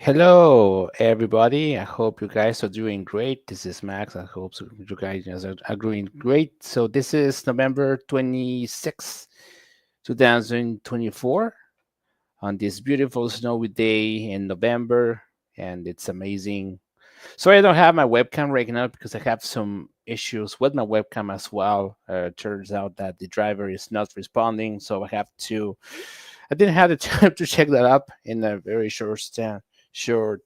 Hello, everybody. I hope you guys are doing great. This is Max. I hope you guys are doing great. So, this is November 26th, 2024, on this beautiful snowy day in November, and it's amazing. Sorry, I don't have my webcam right now because I have some issues with my webcam as well. Turns out that the driver is not responding, so I didn't have the time to check that up in a very short span. Sorry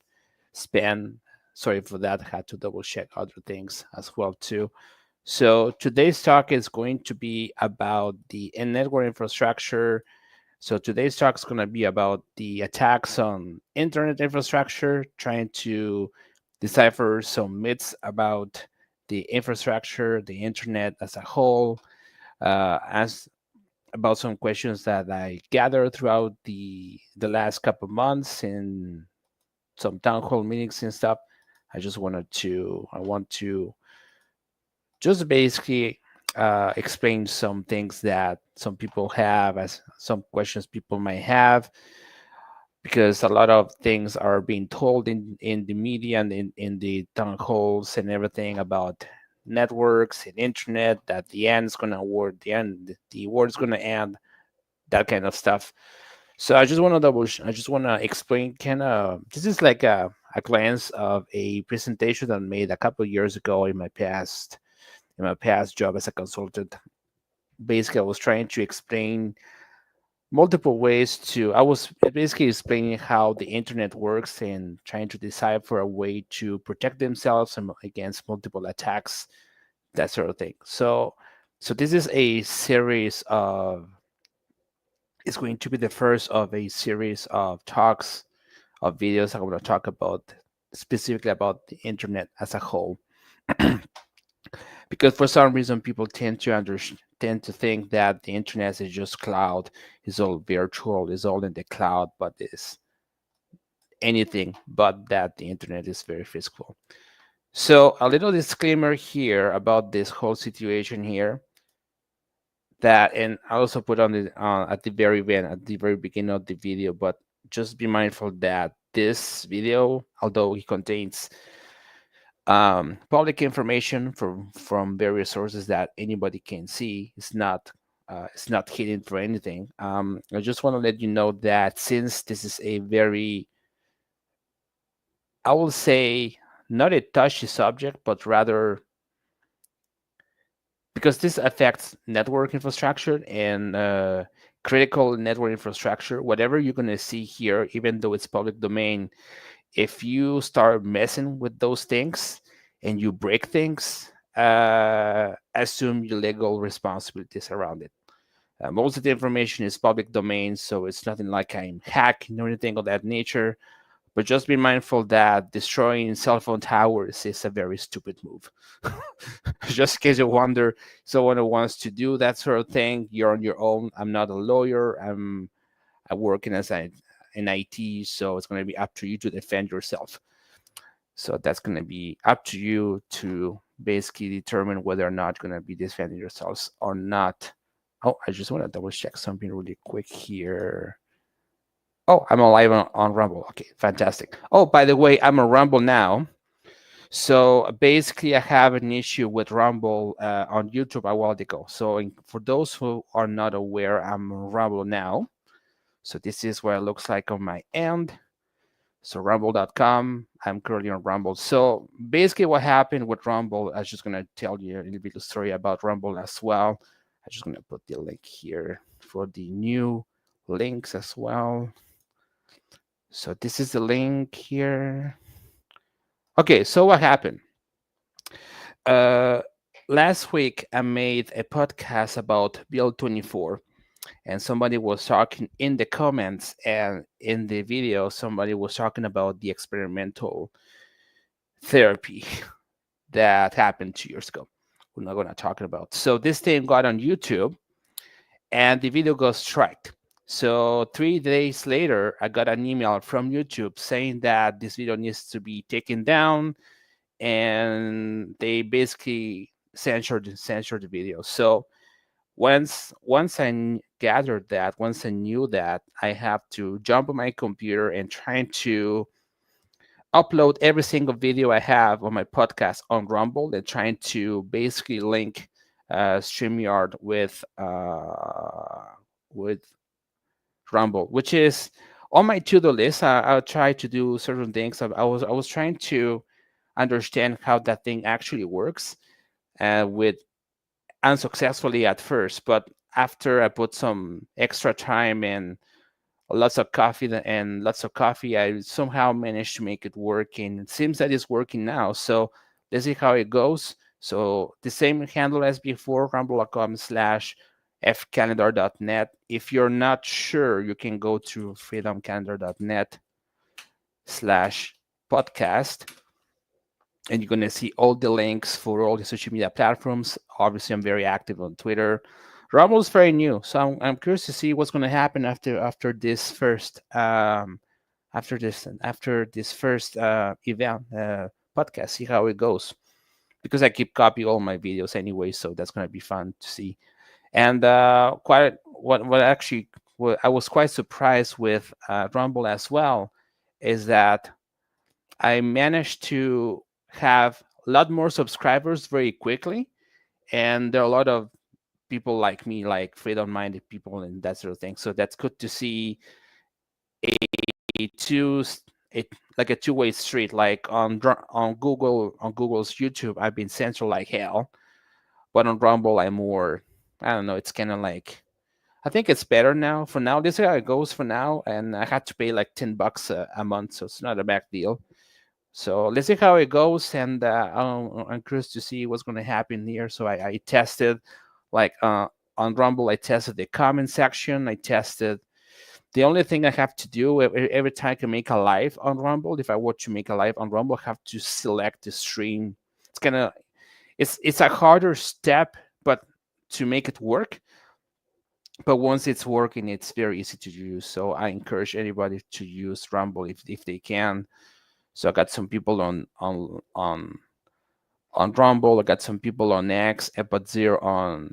for that. I had to double check other things as well too. So today's talk is going to be about the network infrastructure. So today's talk is going to be about the attacks on internet infrastructure, trying to decipher some myths about the infrastructure, the internet as a whole, as about some questions that I gathered throughout the last couple of months in some town hall meetings and stuff. I want to just basically explain some things that some people have, as some questions people might have, because a lot of things are being told in the media and in the town halls and everything about networks and internet that the war is gonna end, that kind of stuff. So I just want to explain kind of, this is like a glance of a presentation that I made a couple of years ago in my past job as a consultant. Basically, I was trying to explain multiple ways to, I was basically explaining how the internet works and trying to decide for a way to protect themselves against multiple attacks, that sort of thing. So this is a series of, it's going to be the first of a series of talks, of videos. I'm going to talk about specifically about the internet as a whole, because for some reason people tend to think that the internet is just cloud, is all virtual, is all in the cloud, but is anything but that. The internet is very physical. So a little disclaimer here about this whole situation here, that, and I also put on the at the very end, at the very beginning of the video, but just be mindful that this video, although it contains public information from various sources that anybody can see, it's not hidden for anything. I just want to let you know that since this is a very, I will say, not a touchy subject, but rather, because this affects network infrastructure and critical network infrastructure, whatever you're going to see here, even though it's public domain, if you start messing with those things and you break things, assume your legal responsibilities around it. Most of the information is public domain, so it's nothing like I'm hacking or anything of that nature. But just be mindful that destroying cell phone towers is a very stupid move. Just in case you wonder, someone who wants to do that sort of thing, you're on your own. I'm not a lawyer. I'm working as in IT, so it's going to be up to you to defend yourself. So that's going to be up to you to basically determine whether or not you're going to be defending yourselves or not. Oh, I just want to double check something really quick here. Oh, I'm alive on Rumble. Okay, fantastic. Oh, by the way, I'm on Rumble now. So basically, I have an issue with Rumble on YouTube a while ago. So for those who are not aware, I'm on Rumble now. So this is what it looks like on my end. So rumble.com, I'm currently on Rumble. So basically what happened with Rumble, I was just going to tell you a little bit of story about Rumble as well. I'm just going to put the link here for the new links as well. So this is the link here. Okay, so what happened? Uh, Last week I made a podcast about Bill 24, and somebody was talking in the comments and in the video, somebody was talking about the experimental therapy that happened 2 years ago. We're not going to talk about. So this thing got on YouTube, and the video got striked. So 3 days later, I got an email from YouTube saying that this video needs to be taken down, and they basically censored the video. So once I gathered that, once I knew that, I have to jump on my computer and trying to upload every single video I have on my podcast on Rumble and trying to basically link StreamYard with Rumble, which is on my to-do list. I'll try to do certain things. I was trying to understand how that thing actually works, with unsuccessfully at first, but after I put some extra time and lots of coffee, I somehow managed to make it work, and it seems that it's working now. So let's see how it goes. So the same handle as before, rumble.com/fcalendar.net. If you're not sure, you can go to freedomcalendar.net/podcast, and you're going to see all the links for all the social media platforms. Obviously, I'm very active on Twitter. Rumble is very new, so I'm curious to see what's going to happen after this first first event podcast. See how it goes, because I keep copying all my videos anyway, so that's going to be fun to see. And quite what actually what I was quite surprised with Rumble as well is that I managed to have a lot more subscribers very quickly, and there are a lot of people like me, like freedom-minded people, and that sort of thing. So that's good to see a two it like a two-way street. Like on Google's YouTube, I've been censored like hell, but on Rumble, I'm more. I don't know. It's kind of like I think it's better now. For now, this is how it goes for now, and I had to pay like $10 a month, so it's not a bad deal. So let's see how it goes, and I'm curious to see what's going to happen here. So I tested, like on Rumble, I tested the comment section. I tested. The only thing I have to do every time I can make a live on Rumble, if I want to make a live on Rumble, I have to select the stream. It's a harder step, but to make it work. But once it's working, it's very easy to use. So I encourage anybody to use Rumble if they can. So I got some people on Rumble. I got some people on X, but zero.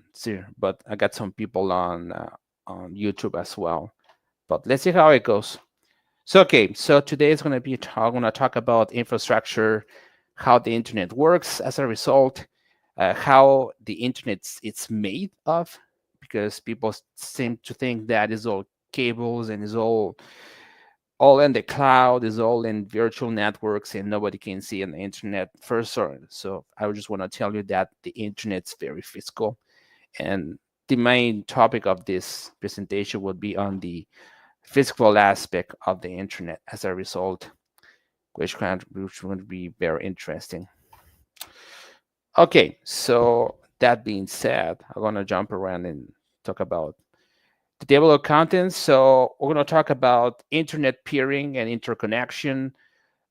But I got some people on YouTube as well. But let's see how it goes. So okay, so today is going to be I'm going to talk about infrastructure, how the internet works as a result, how the internet it's made of, because people seem to think that is all cables and is all in the cloud, is all in virtual networks, and nobody can see on the internet first. So I just want to tell you that the internet's very physical, and the main topic of this presentation would be on the physical aspect of the internet as a result, which would be very interesting. Okay, so that being said, I'm gonna jump around and talk about the table of contents. So we're going to talk about internet peering and interconnection,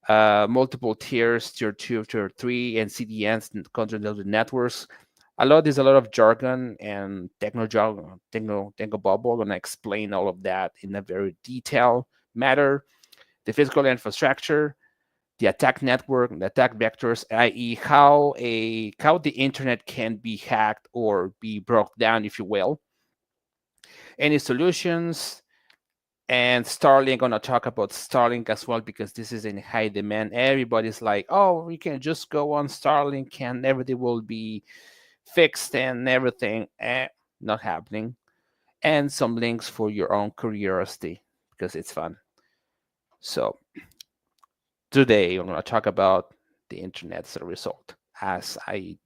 multiple tiers, tier 2, tier 3, and CDNs, and content networks. There's a lot of jargon and techno bubble. I'm going to explain all of that in a very detailed matter. The physical infrastructure, the attack network, the attack vectors, i.e., how the internet can be hacked or be broke down, if you will. Any solutions, and Starlink. Gonna talk about Starlink as well, because this is in high demand. Everybody's like, oh, we can just go on Starlink and everything will be fixed and everything. Not happening. And some links for your own curiosity, because it's fun. So today I'm gonna talk about the internet as a result, as I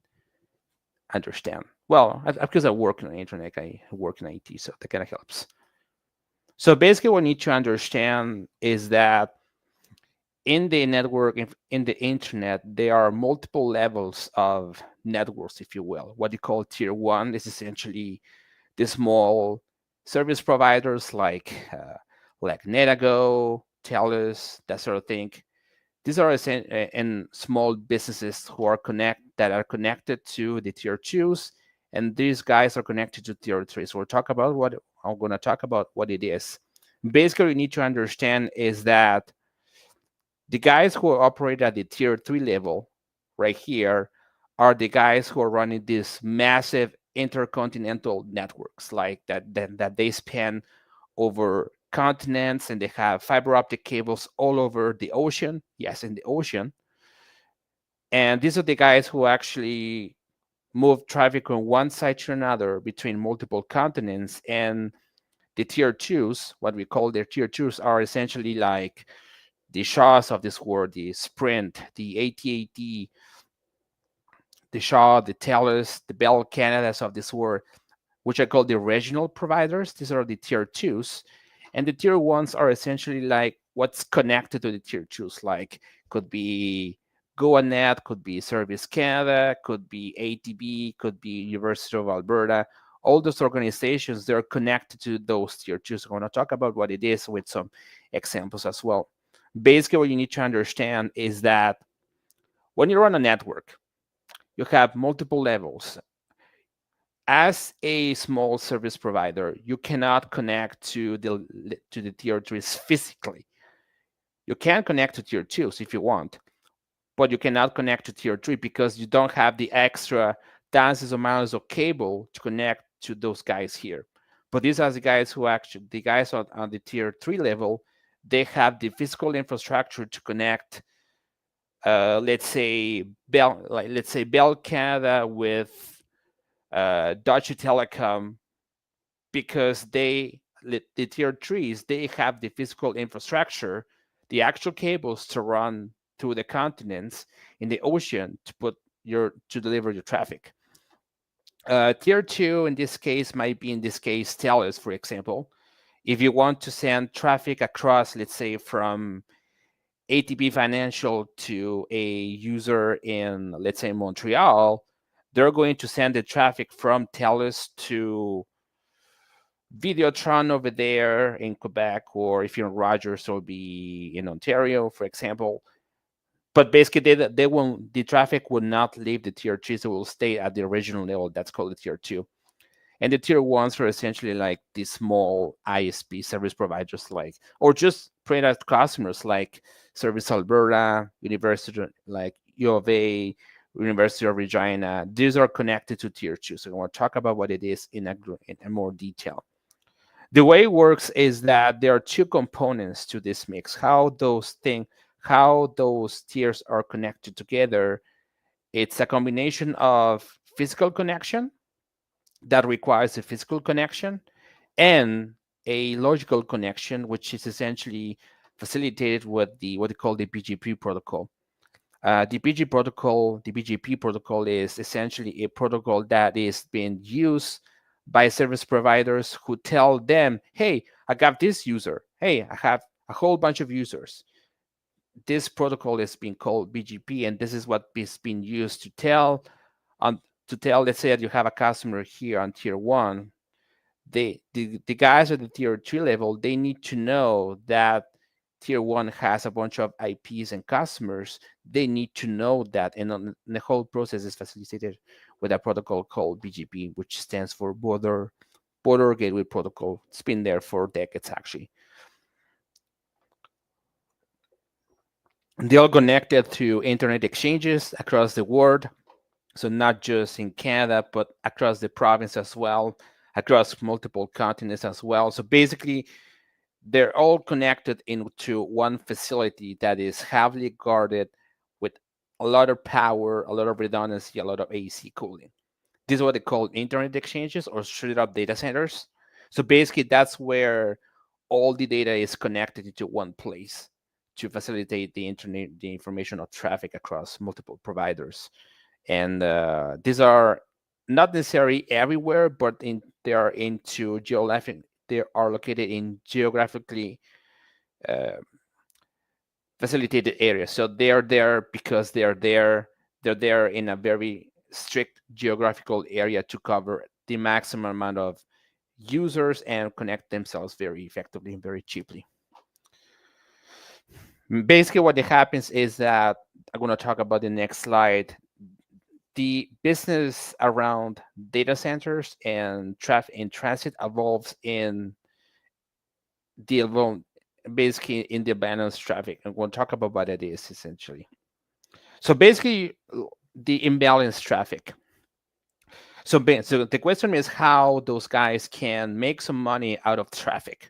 understand. Well, because I work on the internet, I work in IT, so that kind of helps. So basically, what you need to understand is that in the network, in the internet, there are multiple levels of networks, if you will. What you call tier 1 is essentially the small service providers like Netago, Telus, that sort of thing. These are in small businesses that are connected to the tier 2s, and these guys are connected to tier 3. So I'm going to talk about what it is. Basically, you need to understand is that the guys who operate at the tier 3 level right here are the guys who are running these massive intercontinental networks, like that they span over continents, and they have fiber optic cables all over the ocean. Yes, in the ocean. And these are the guys who actually move traffic from one side to another between multiple continents. And the tier twos, what we call their tier twos, are essentially like the Shaws of this world, the Sprint, the AT&T, the Shaw, the Telus, the Bell Canadas of this world, which I call the regional providers. These are the tier twos. And the tier ones are essentially like what's connected to the tier twos, like could be GoAnet, could be Service Canada, could be ATB, could be University of Alberta. All those organizations, they're connected to those tier twos. I want to talk about what it is with some examples as well. Basically, what you need to understand is that when you run a network, you have multiple levels. As a small service provider, you cannot connect to the tier threes physically. You can connect to tier twos if you want, but you cannot connect to tier three because you don't have the extra thousands of miles of cable to connect to those guys here. But these are the guys who actually, the guys on the tier three level, they have the physical infrastructure to connect. Let's say Bell Canada with Deutsche Telekom, because the tier threes, they have the physical infrastructure, the actual cables to run through the continents in the ocean to deliver your traffic. Tier two in this case might be, in this case, Telus, for example. If you want to send traffic across, let's say from ATP Financial to a user in, let's say, Montreal, they're going to send the traffic from Telus to Videotron over there in Quebec, or if you're in Rogers, it'll be in Ontario, for example. But basically, they won't. The traffic will not leave the tier three, so it will stay at the original level. That's called the tier two. And the tier ones are essentially like the small ISP service providers, like, or just product customers like Service Alberta, University like U of A, University of Regina. These are connected to tier two. So I want to talk about what it is in more detail. The way it works is that there are two components to this mix. How those tiers are connected together. It's a combination of physical connection that requires a physical connection and a logical connection, which is essentially facilitated with what they call the BGP protocol. The BGP protocol is essentially a protocol that is being used by service providers who tell them, hey, I got this user. Hey, I have a whole bunch of users. This protocol is being called BGP, and this is what is being used to tell, let's say that you have a customer here on tier one. The guys at the tier three level, they need to know that tier one has a bunch of IPs and customers. They need to know that, and the whole process is facilitated with a protocol called BGP, which stands for Border Gateway Protocol. It's been there for decades, actually. They all connected through internet exchanges across the world. So not just in Canada, but across the province as well, across multiple continents as well. So basically, they're all connected into one facility that is heavily guarded with a lot of power, a lot of redundancy, a lot of AC cooling. This is what they call internet exchanges or straight up data centers. So basically, that's where all the data is connected into one place to facilitate the internet, the information of traffic across multiple providers. And these are not necessarily everywhere, but they are into geographic. They are located in geographically uh, facilitated areas. So they are there because they are there. They're there in a very strict geographical area to cover the maximum amount of users and connect themselves very effectively and very cheaply. Basically, what happens is that I'm going to talk about the next slide. The business around data centers and traffic in transit evolves in the basically in the balanced traffic. I'm going to talk about what it is essentially. So basically, the imbalanced traffic. So the question is how those guys can make some money out of traffic.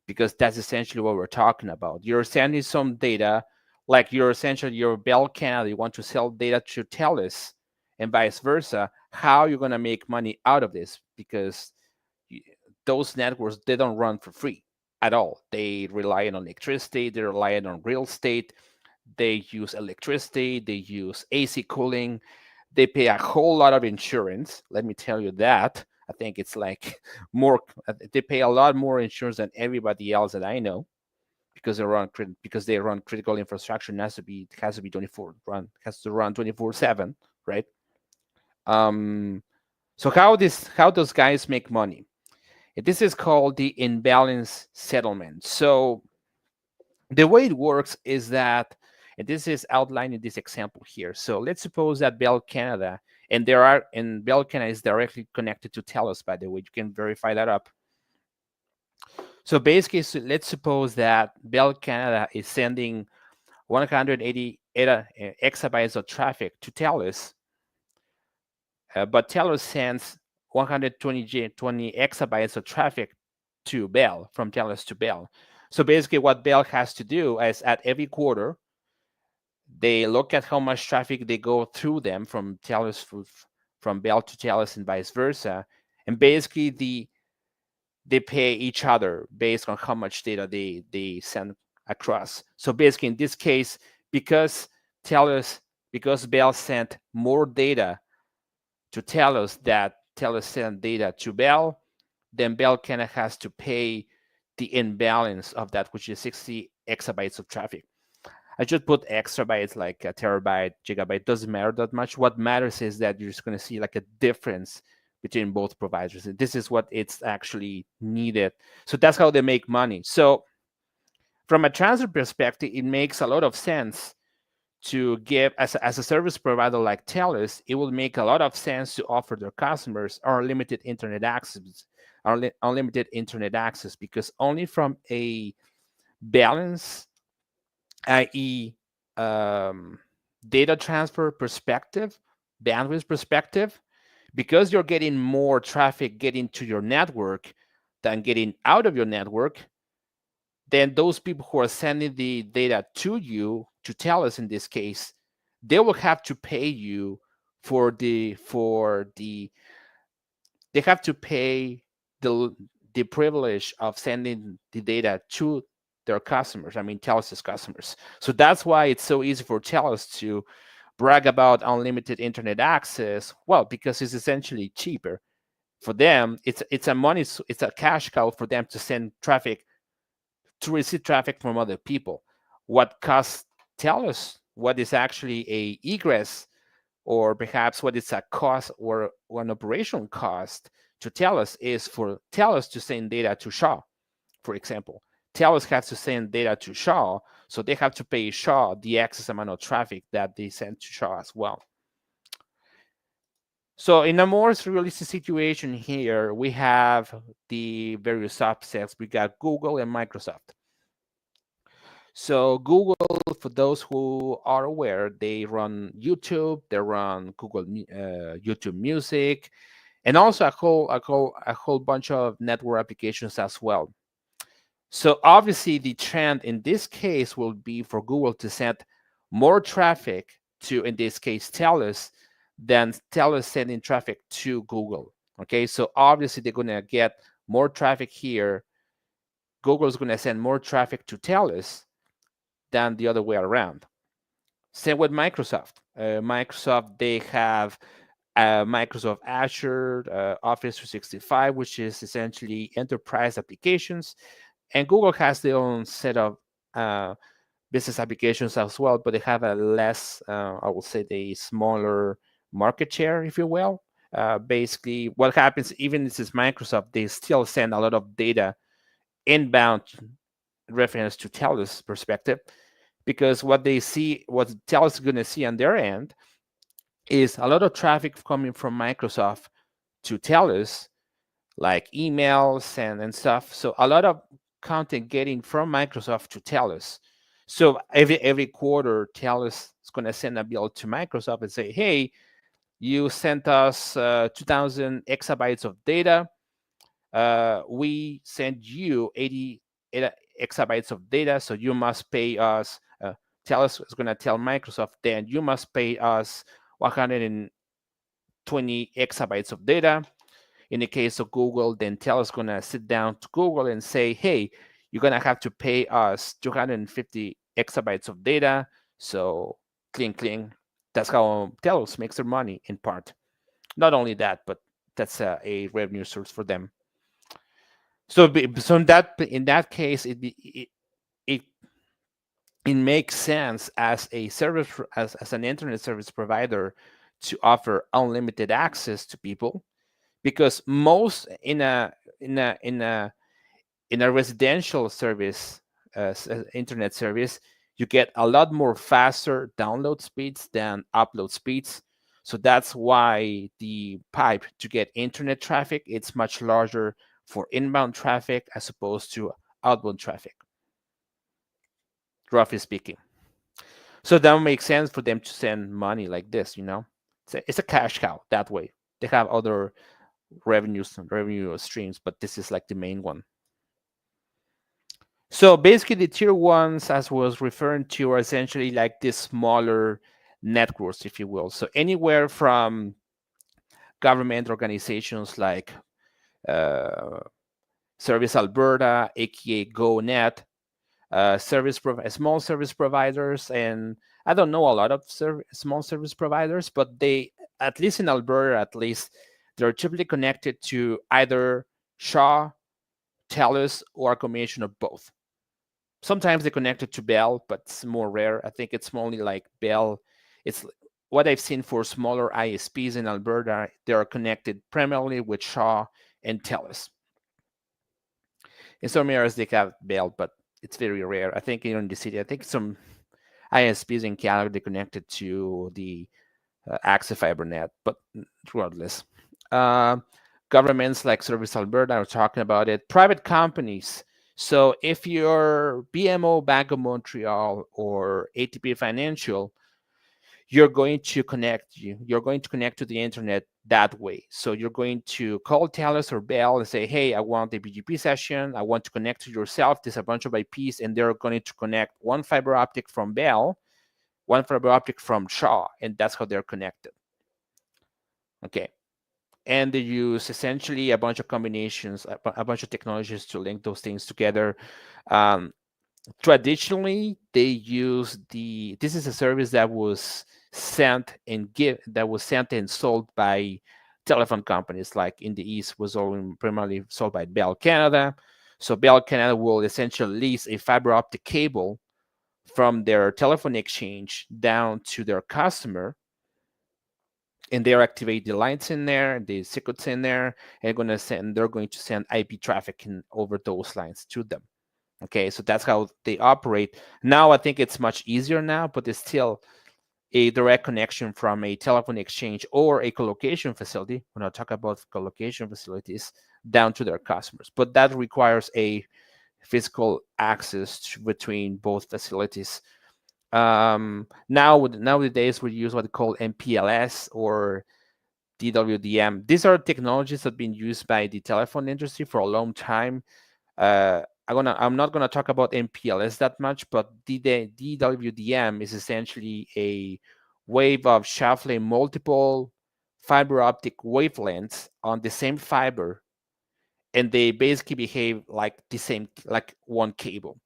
because that's essentially what we're talking about. You're sending some data, like you're essentially your Bell Canada, you want to sell data to TELUS and vice versa. How you're going to make money out of this? Because those networks, they don't run for free at all. They rely on electricity, they rely on real estate, they use electricity, they use AC cooling, they pay a whole lot of insurance. Let me tell you that. I think it's like more. They pay a lot more insurance than everybody else that I know because they run critical infrastructure. And has to be 24/7, right? Um, so how those guys make money? This is called the imbalance settlement. So the way it works is that, and this is outlined in this example here. So let's suppose that Bell Canada, and Bell Canada is directly connected to TELUS, by the way. You can verify that up. So basically, let's suppose that Bell Canada is sending 180 exabytes of traffic to TELUS, but TELUS sends 120 exabytes of traffic to Bell, from TELUS to Bell. So basically, what Bell has to do is at every quarter, they look at how much traffic they go through them from from Bell to TELUS and vice versa, and basically they pay each other based on how much data they send across. So basically, in this case, because TELUS because Bell sent more data to TELUS that TELUS sent data to Bell, then Bell kind of has to pay the imbalance of that, which is 60 exabytes of traffic. I just put exabytes like a terabyte, gigabyte, doesn't matter that much. What matters is that you're just going to see like a difference between both providers. And this is what it's actually needed. So that's how they make money. So from a transfer perspective, it makes a lot of sense to give, as a service provider like TELUS, it will make a lot of sense to offer their customers unlimited internet access, unlimited internet access, because only from a balance, i.e., data transfer perspective, bandwidth perspective, because you're getting more traffic getting to your network than getting out of your network, then those people who are sending the data to you, to TELUS in this case, they will have to pay you they have to pay the privilege of sending the data to their customers. I mean, TELUS's customers. So that's why it's so easy for TELUS to brag about unlimited internet access. Well, because it's essentially cheaper for them. It's a cash cow for them to send traffic, to receive traffic from other people. What costs TELUS, what is actually a egress, or perhaps what is a cost or an operational cost to TELUS, is for TELUS to send data to Shaw, for example. TELUS has to send data to Shaw, so they have to pay Shaw the excess amount of traffic that they send to Shaw as well. So in a more realistic situation here, we have the various subsets. We got Google and Microsoft. So Google, for those who are aware, they run YouTube, they run Google YouTube Music, and also a whole bunch of network applications as well. So obviously, the trend in this case will be for Google to send more traffic to, in this case, TELUS, than TELUS sending traffic to Google. Okay, so obviously they're going to get more traffic here. Google's going to send more traffic to TELUS than the other way around. Same with Microsoft. Microsoft, they have Microsoft Azure, Office 365, which is essentially enterprise applications. And Google has their own set of business applications as well, but they have a less, I will say, the smaller market share, if you will. Basically, what happens, even if it's Microsoft, they still send a lot of data inbound reference to TELUS perspective, because what TELUS is going to see on their end is a lot of traffic coming from Microsoft to TELUS, like emails and stuff. So a lot of content getting from Microsoft to TELUS. So every quarter, TELUS is going to send a bill to Microsoft and say, hey, you sent us 2,000 exabytes of data. We sent you 80 exabytes of data, so you must pay us. Telus is going to tell Microsoft, then you must pay us 120 exabytes of data. In the case of Google, then Telus is going to sit down to Google and say, hey, you're going to have to pay us 250 exabytes of data. So cling, cling. That's how Telus makes their money in part. Not only that, but that's a revenue source for them. So in that case, it it makes sense as a service as an internet service provider to offer unlimited access to people, because most in a residential service, internet service, you get a lot more faster download speeds than upload speeds. So that's why the pipe to get internet traffic, it's much larger for inbound traffic as opposed to outbound traffic, roughly speaking. So that makes sense for them to send money like this, you know. It's a cash cow that way. They have other revenue streams, but this is like the main one. So basically, the tier ones, as was referring to, are essentially like the smaller networks, if you will. So anywhere from government organizations like uh, Service Alberta, aka GoNet, small service providers, and I don't know a lot of small service providers, but they, at least in Alberta, at least they're typically connected to either Shaw, TELUS, or a combination of both. Sometimes they're connected to Bell, but it's more rare. I think it's only like Bell. It's what I've seen for smaller ISPs in Alberta. They are connected primarily with Shaw and TELUS. In some areas they have Bell, but it's very rare. I think here in the city, I think some ISPs in Canada they connected to the Access Fiber net, but regardless. Uh, Governments like Service Alberta are talking about it. Private companies. So if you're BMO, Bank of Montreal, or ATP Financial, you're going to connect to the internet that way. So you're going to call Telus or Bell and say, hey, I want a BGP session. I want to connect to yourself. There's a bunch of IPs, and they're going to connect one fiber optic from Bell, one fiber optic from Shaw, and that's how they're connected. Okay. And they use essentially a bunch of combinations, a bunch of technologies to link those things together. Traditionally, they use this is a service that was sent and sold by telephone companies. Like in the East, was all primarily sold by Bell Canada. So Bell Canada will essentially lease a fiber optic cable from their telephone exchange down to their customer, and they activate the lights in there, the circuits in there, and they're going to send IP traffic over those lines to them. Okay, so that's how they operate. Now I think it's much easier now, but it's still a direct connection from a telephone exchange or a colocation facility, when I talk about colocation facilities, down to their customers. But that requires a physical access between both facilities. Nowadays we use what they call MPLS or DWDM. These are technologies that have been used by the telephone industry for a long time. I'm not gonna talk about MPLS that much, but DWDM is essentially a wave of shuffling multiple fiber optic wavelengths on the same fiber, and they basically behave like like one cable.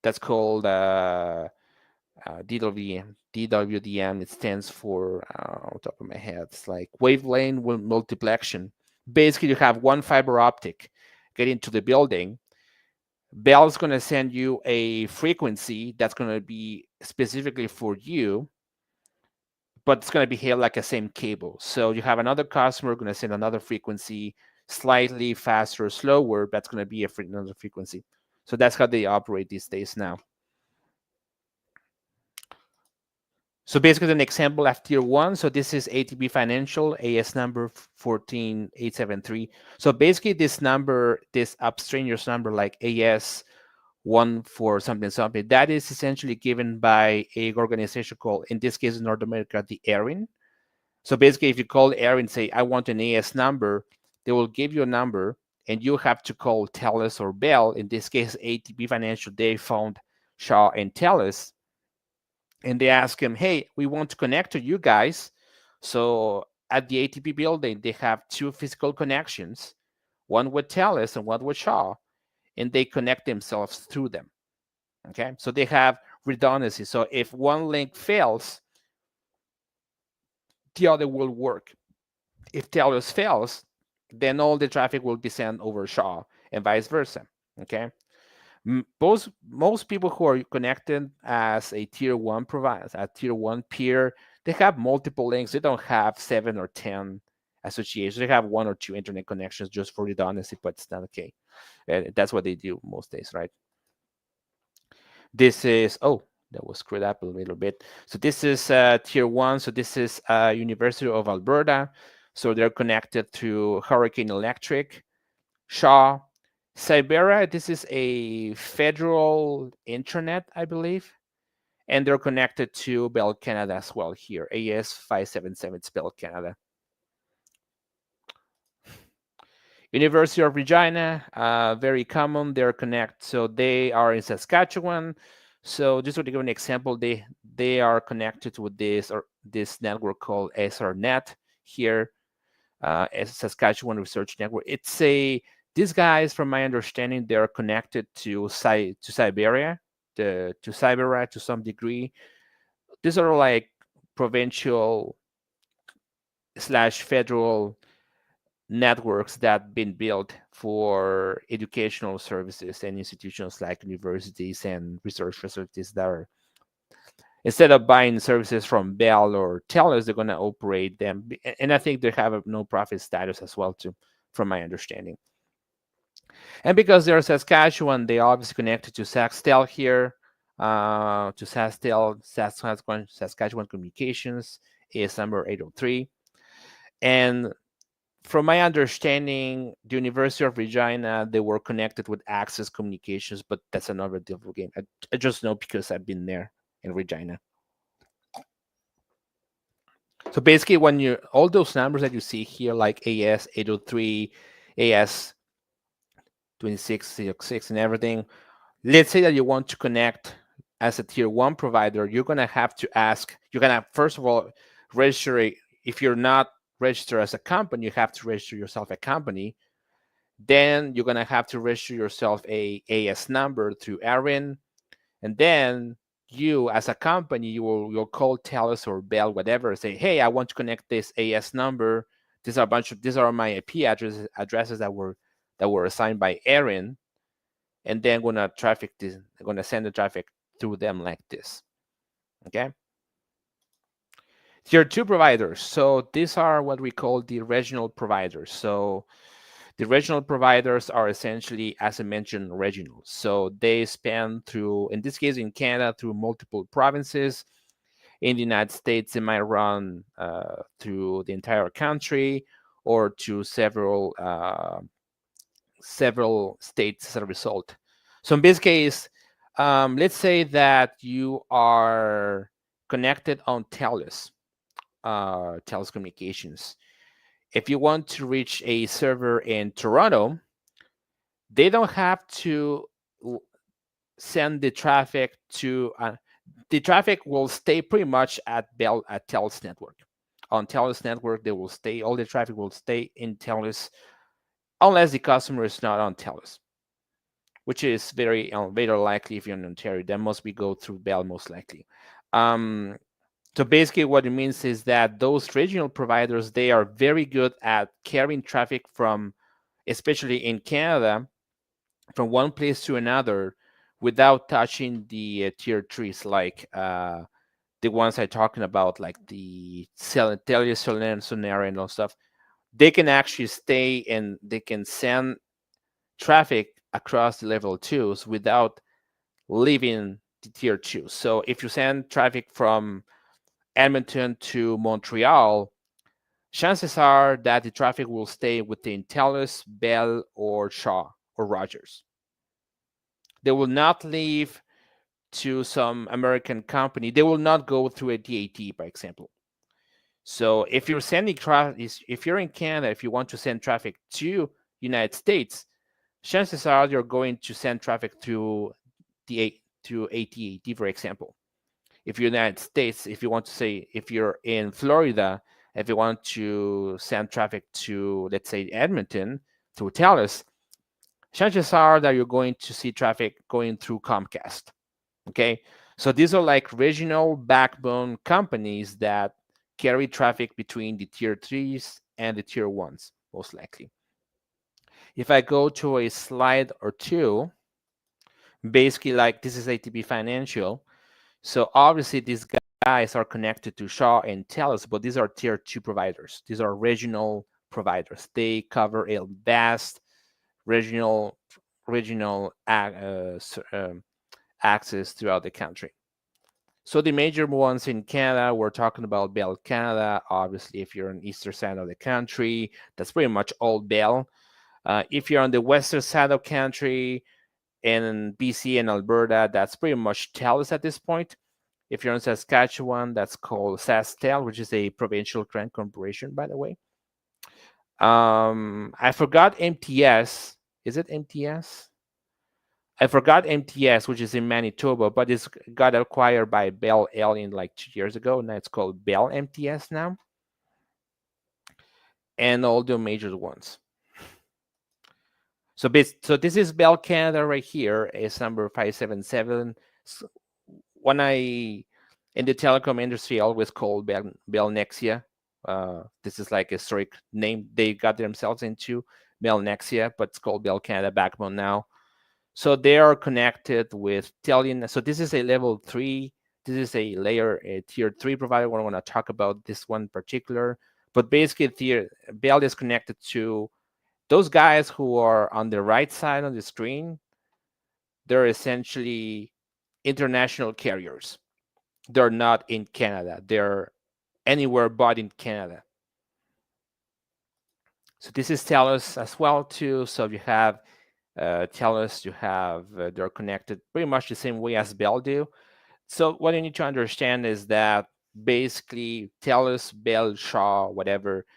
That's called DWDM. DWDM, it stands for, on top of my head, it's like wavelength multiplexation. Basically, you have one fiber optic getting to the building. Bell's going to send you a frequency that's going to be specifically for you, but it's going to behave like a same cable. So you have another customer going to send another frequency, slightly faster or slower, but it's going to be another frequency. So that's how they operate these days now. So basically an example of tier one. So this is ATP Financial, AS number 14873. So basically this number, this upstringers number like AS 14 something something, that is essentially given by a organization called, in this case in North America, the ARIN. So basically if you call ARIN and say, I want an AS number, they will give you a number, and you have to call TELUS or Bell. In this case, ATP Financial, they found Shaw and TELUS, and they ask him, hey, we want to connect to you guys. So at the ATP building, they have two physical connections, one with TELUS and one with Shaw, and they connect themselves through them. Okay, so they have redundancy. So if one link fails, the other will work. If TELUS fails, then all the traffic will be sent over Shaw and vice versa. Okay, most people who are connected as a tier one provider, a tier one peer, they have multiple links. They don't have 7 or 10 associations. They have 1 or 2 internet connections just for redundancy, but it's not okay. That's what they do most days, right? This is, oh, that was screwed up a little bit. So this is tier one. So this is University of Alberta. So they're connected to Hurricane Electric, Shaw, Siberia. This is a federal internet, I believe. And they're connected to Bell Canada as well here. AS 577, it's Bell Canada. University of Regina, very common. They're connected. So they are in Saskatchewan. So just to give an example, they are connected with this network called SRNet here, Saskatchewan Research Network. These guys, from my understanding, they are connected to Siberia, to Siberia to some degree. These are like provincial slash federal networks that have been built for educational services and institutions like universities and research facilities that are, instead of buying services from Bell or TELUS, they're going to operate them. And I think they have a no profit status as well, too, from my understanding. And because they're Saskatchewan, they obviously connected to Saxtel here, to Saxtel, Saskatchewan Communications, is number 803. And from my understanding, the University of Regina, they were connected with Access Communications, but that's another different game. I just know because I've been there in Regina. So basically, when all those numbers that you see here, like AS 803, AS 2606, and everything, let's say that you want to connect as a tier one provider, you're going to have to ask, you're going to, first of all, register. If you're not registered as a company, you have to register yourself a company. Then you're going to have to register yourself a AS number through ARIN. And then you, as a company, you'll call TELUS or Bell, whatever, say, hey, I want to connect this AS number. These are my IP addresses that were assigned by ARIN. And then gonna send the traffic through them like this. Okay. Tier 2 providers. So these are what we call the regional providers. So the regional providers are essentially, as I mentioned, regional. So they span through, in this case, in Canada, through multiple provinces. In the United States, they might run through the entire country or to several states as a result. So in this case, let's say that you are connected on TELUS, TELUS Communications. If you want to reach a server in Toronto, they don't have to send the traffic to, the traffic will stay pretty much at TELUS network. On TELUS network, they will stay, all the traffic will stay in TELUS unless the customer is not on TELUS, which is very likely if you're in Ontario. That must be go through Bell most likely. So basically what it means is that those regional providers, they are very good at carrying traffic from, especially in Canada, from one place to another without touching the tier threes, like the ones I'm talking about, like the TELUS, Sonera, and all stuff. They can actually stay and they can send traffic across the level twos without leaving the tier two. So if you send traffic from Edmonton to Montreal, chances are that the traffic will stay within TELUS, Bell, or Shaw, or Rogers. They will not leave to some American company. They will not go through a DAT, for example. So if you're sending traffic, if you're in Canada, if you want to send traffic to United States, chances are you're going to send traffic through AT&T, for example. If you're in the United States, if you want to say, if you're in Florida, if you want to send traffic to, let's say, Edmonton through Telus, chances are that you're going to see traffic going through Comcast. Okay, so these are like regional backbone companies that carry traffic between the tier threes and the tier ones, most likely. If I go to a slide or two, basically, like, this is ATB Financial. So obviously these guys are connected to Shaw and Telus, but these are tier two providers. These are regional providers. They cover a vast regional access throughout the country. So the major ones in Canada, we're talking about Bell Canada. Obviously, if you're on the eastern side of the country, that's pretty much all Bell. If you're on the western side of country, in BC and Alberta, that's pretty much TELUS at this point. If you're in Saskatchewan, that's called SaskTel, which is a provincial grant corporation, by the way. I forgot MTS. Is it MTS? I forgot MTS, which is in Manitoba, but it's got acquired by Bell Alien like 2 years ago. Now it's called Bell MTS now. And all the major ones. So this is Bell Canada right here. It's number 577. So when I in the telecom industry, I always call Bell Nexia. This is like a historic name they got themselves into, Bell Nexia, but it's called Bell Canada Backbone now. So they are connected with Telian. So this is a level 3. This is a tier 3 provider. I want to talk about this one in particular. But basically, Bell is connected to those guys who are on the right side of the screen. They're essentially international carriers. They're not in Canada. They're anywhere but in Canada. So this is TELUS as well too. So you have TELUS, you have they're connected pretty much the same way as Bell do. So what you need to understand is that basically TELUS, Bell, Shaw, whatever,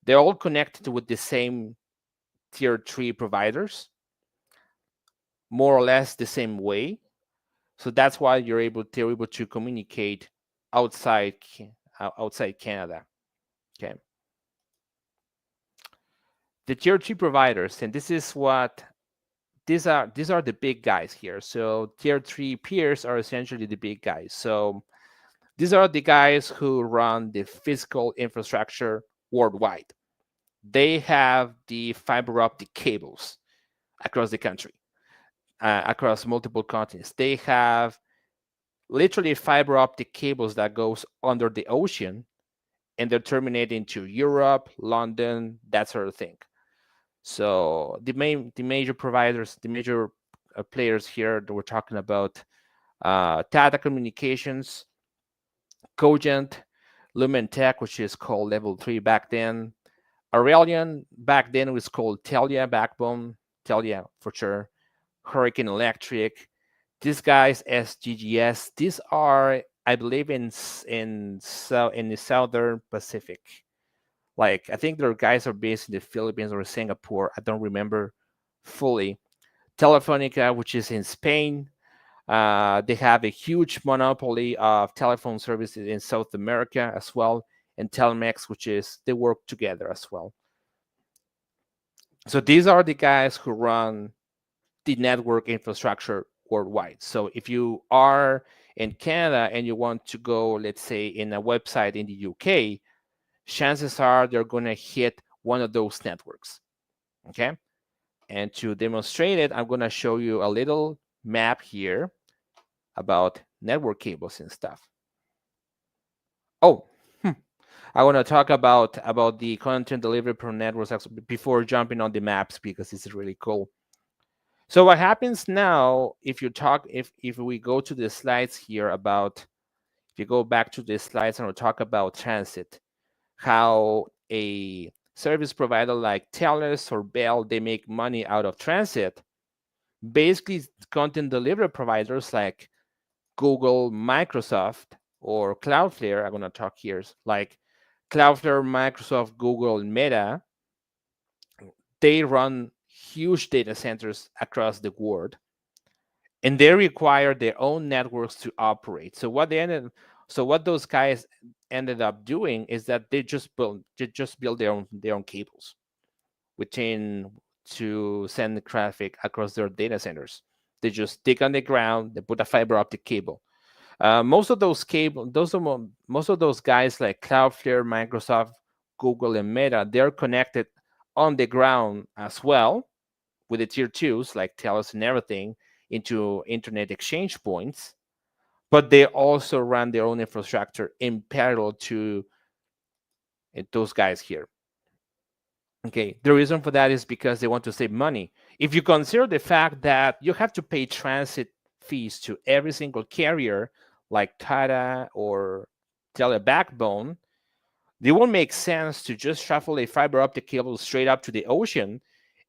they're all connected with the same tier 3 providers, more or less the same way. So that's why they're able to communicate outside Canada. Okay. The tier 3 providers, and this is what these are the big guys here. So tier 3 peers are essentially the big guys. So these are the guys who run the physical infrastructure worldwide. They have the fiber optic cables across the country, across multiple continents. They have literally fiber optic cables that goes under the ocean, and they're terminating to Europe, London, that sort of thing. So the major providers, the major players here that we're talking about, Tata Communications, Cogent, Lumen Tech, which is called Level 3 back then. Aurelion back then was called Telia Backbone, Telia for sure. Hurricane Electric. These guys, SGGS, these are, I believe, in the Southern Pacific. Like, I think their guys are based in the Philippines or Singapore. I don't remember fully. Telefonica, which is in Spain. They have a huge monopoly of telephone services in South America as well. And Telmex, which is, they work together as well. So these are the guys who run the network infrastructure worldwide. So if you are in Canada and you want to go, let's say, in a website in the UK, chances are they're going to hit one of those networks. Okay. And to demonstrate it, I'm going to show you a little map here about network cables and stuff. Oh, I want to talk about the content delivery per networks before jumping on the maps, because this is really cool. So what happens now, if we go to the slides here about, if you go back to the slides and we'll talk about transit, how a service provider like Telus or Bell, they make money out of transit. Basically, content delivery providers like Google, Microsoft, or Cloudflare, I'm going to talk here, like Cloudflare, Microsoft, Google, and Meta, they run huge data centers across the world, and they require their own networks to operate. So what those guys ended up doing is that they just build their own cables within to send the traffic across their data centers. They just dig on the ground, they put a fiber optic cable. Most of those guys like Cloudflare, Microsoft, Google, and Meta, they're connected on the ground as well with the tier twos like Telus and everything into internet exchange points, but they also run their own infrastructure in parallel to those guys here. Okay, the reason for that is because they want to save money. If you consider the fact that you have to pay transit fees to every single carrier like Tata or Telebackbone, it won't make sense to just shuffle a fiber optic cable straight up to the ocean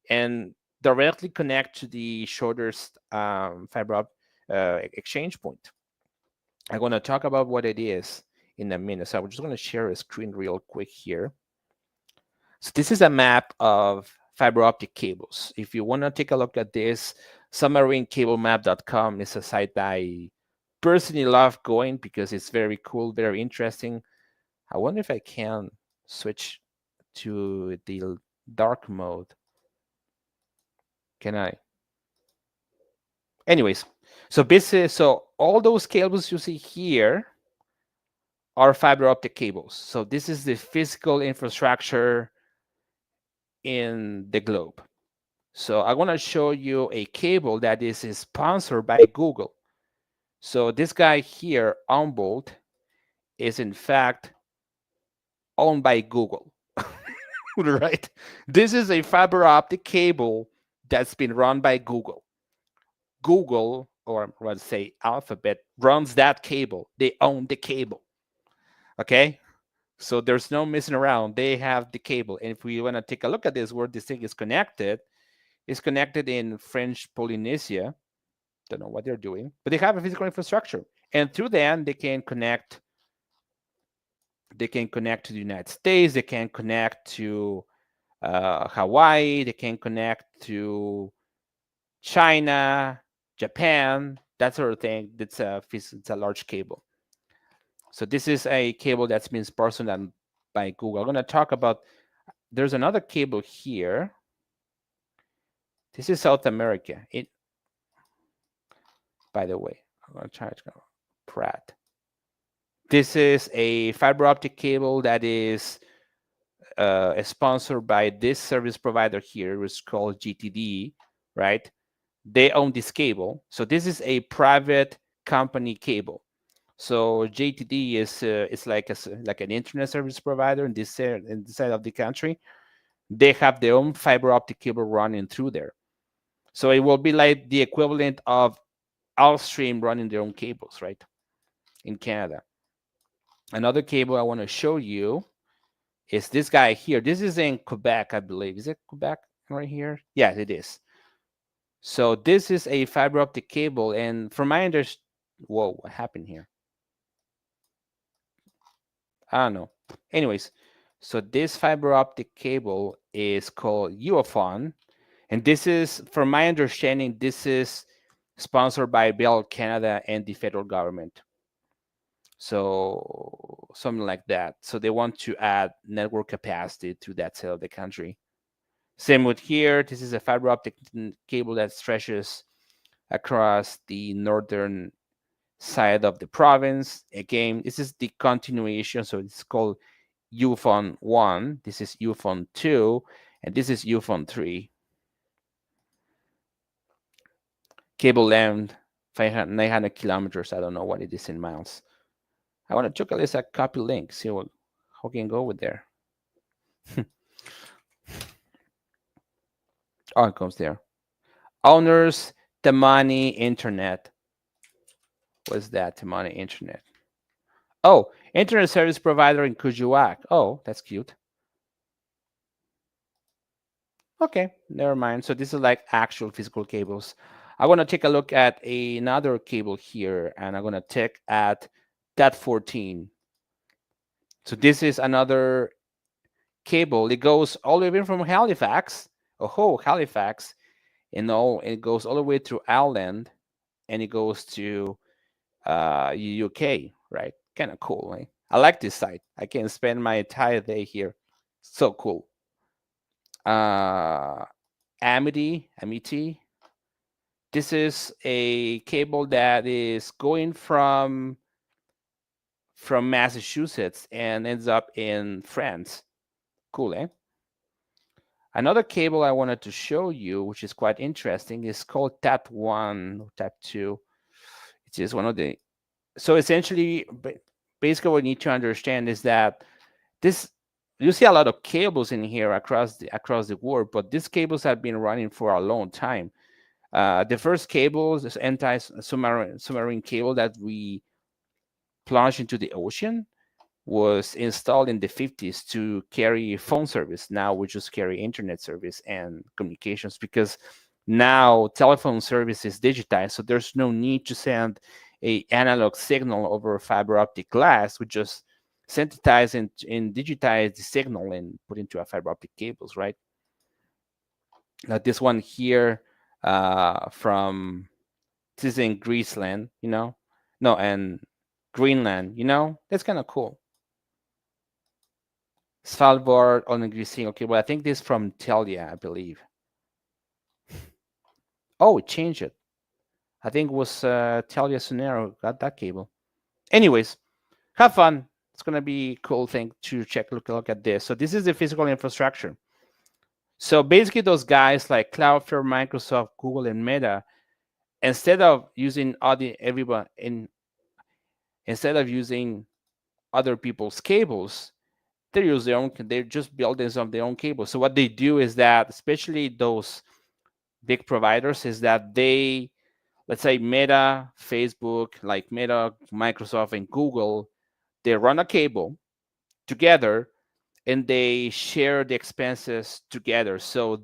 and directly connect to the shortest fiber optic exchange point. I'm going to talk about what it is in a minute. So I'm just going to share a screen real quick here. So this is a map of fiber optic cables. If you want to take a look at this, submarinecablemap.com is a site that I personally love going because it's very cool, very interesting. I wonder if I can switch to the dark mode. Can I? Anyways, so all those cables you see here are fiber optic cables. So this is the physical infrastructure in the globe. So I want to show you a cable that is sponsored by Google. So this guy here, Onbolt, is in fact owned by Google, right? This is a fiber optic cable that's been run by Google. Google, or let's say Alphabet, runs that cable. They own the cable. Okay? So there's no messing around. They have the cable. And if we want to take a look at this, where this thing is connected, it's connected in French Polynesia. Don't know what they're doing, but they have a physical infrastructure. And through them, they can connect to the United States, they can connect to Hawaii, they can connect to China, Japan, that sort of thing. It's a large cable. So this is a cable that's been sponsored by Google. I'm going to talk about, there's another cable here. This is South America. By the way, I'm going to try to go Pratt. This is a fiber optic cable that is sponsored by this service provider here. It's called GTD, right? They own this cable. So this is a private company cable. So GTD is it's like an internet service provider in this side of the country. They have their own fiber optic cable running through there. So it will be like the equivalent of Allstream running their own cables, right? In Canada. Another cable I want to show you is this guy here. This is in Quebec, I believe. Is it Quebec right here? Yeah, it is. So this is a fiber optic cable, and from my understanding, whoa, what happened here? I don't know. Anyways, so this fiber optic cable is called UFON, and this is, from my understanding, this is sponsored by Bell Canada and the federal government. So something like that. So they want to add network capacity to that side of the country. Same with here. This is a fiber optic cable that stretches across the northern side of the province. Again, this is the continuation. So it's called UFON 1. This is UFON 2. And this is UFON 3. Cable length, 900 kilometers. I don't know what it is in miles. I want to check at least a copy link, see how can go with there. Oh, it comes there. Owners, Tamani Internet. What's that, Tamani Internet? Oh, internet service provider in Kuujjuaq. Oh, that's cute. Okay, never mind. So this is like actual physical cables. I want to take a look at another cable here, and I'm going to check at that 14. So this is another cable. It goes all the way from Halifax Halifax, and it goes all the way through Ireland, and it goes to UK, right? Kind of cool, right? I like this site. I can spend my entire day here. So cool. Amity. This is a cable that is going from Massachusetts and ends up in France. Cool, eh? Another cable I wanted to show you, which is quite interesting, is called TAT1 or TAT2. It is one of the... So essentially, basically what you need to understand is that you see a lot of cables in here across the world, but these cables have been running for a long time. The first cable, this anti-submarine cable that we plunged into the ocean, was installed in the 50s to carry phone service. Now we just carry internet service and communications, because now telephone service is digitized, so there's no need to send a analog signal over fiber optic glass. We just synthesize and digitize the signal and put into a fiber optic cables, right? Now this one here from... this is in Greeceland, and Greenland, that's kind of cool. Svalbard on a single cable. I think this is from Telia, I believe. Oh, it changed it. I think it was Telia Sonera got that cable. Anyways, have fun. It's gonna be a cool thing to look at this. So this is the physical infrastructure. So basically, those guys like Cloudflare, Microsoft, Google, and Meta, instead of using instead of using other people's cables, they're just building some of their own cables. So what they do is that, especially those big providers, is that they, let's say Meta, Facebook, like Meta, Microsoft, and Google, they run a cable together and they share the expenses together. So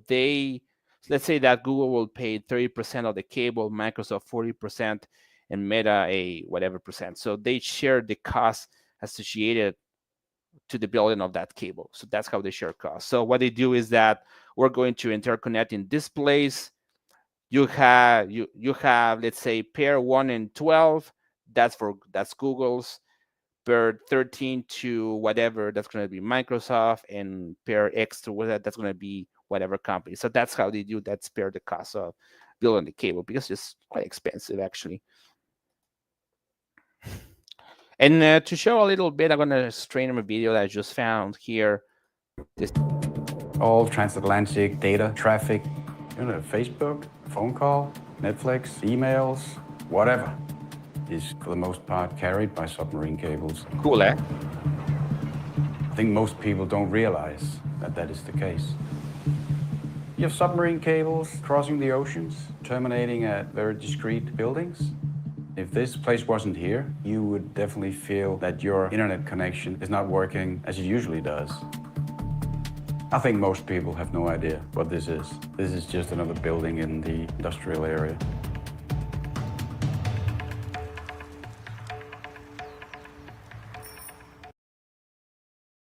let's say that Google will pay 30% of the cable, Microsoft 40%, and Meta a whatever percent. So they share the cost associated to the building of that cable. So that's how they share costs. So what they do is that we're going to interconnect in this place. You have let's say pair 1 and 12. That's Google's. Pair 13 to whatever, that's going to be Microsoft, and pair X to whatever, that's going to be whatever company. So that's how they do that. Spare the cost of building the cable, because it's quite expensive actually. And to show a little bit, I'm going to stream a video that I just found here. All transatlantic data traffic, Facebook, phone call, Netflix, emails, whatever, is for the most part carried by submarine cables. Cool, eh? I think most people don't realize that is the case. You have submarine cables crossing the oceans, terminating at very discrete buildings. If this place wasn't here, you would definitely feel that your internet connection is not working as it usually does. I think most people have no idea what this is. This is just another building in the industrial area.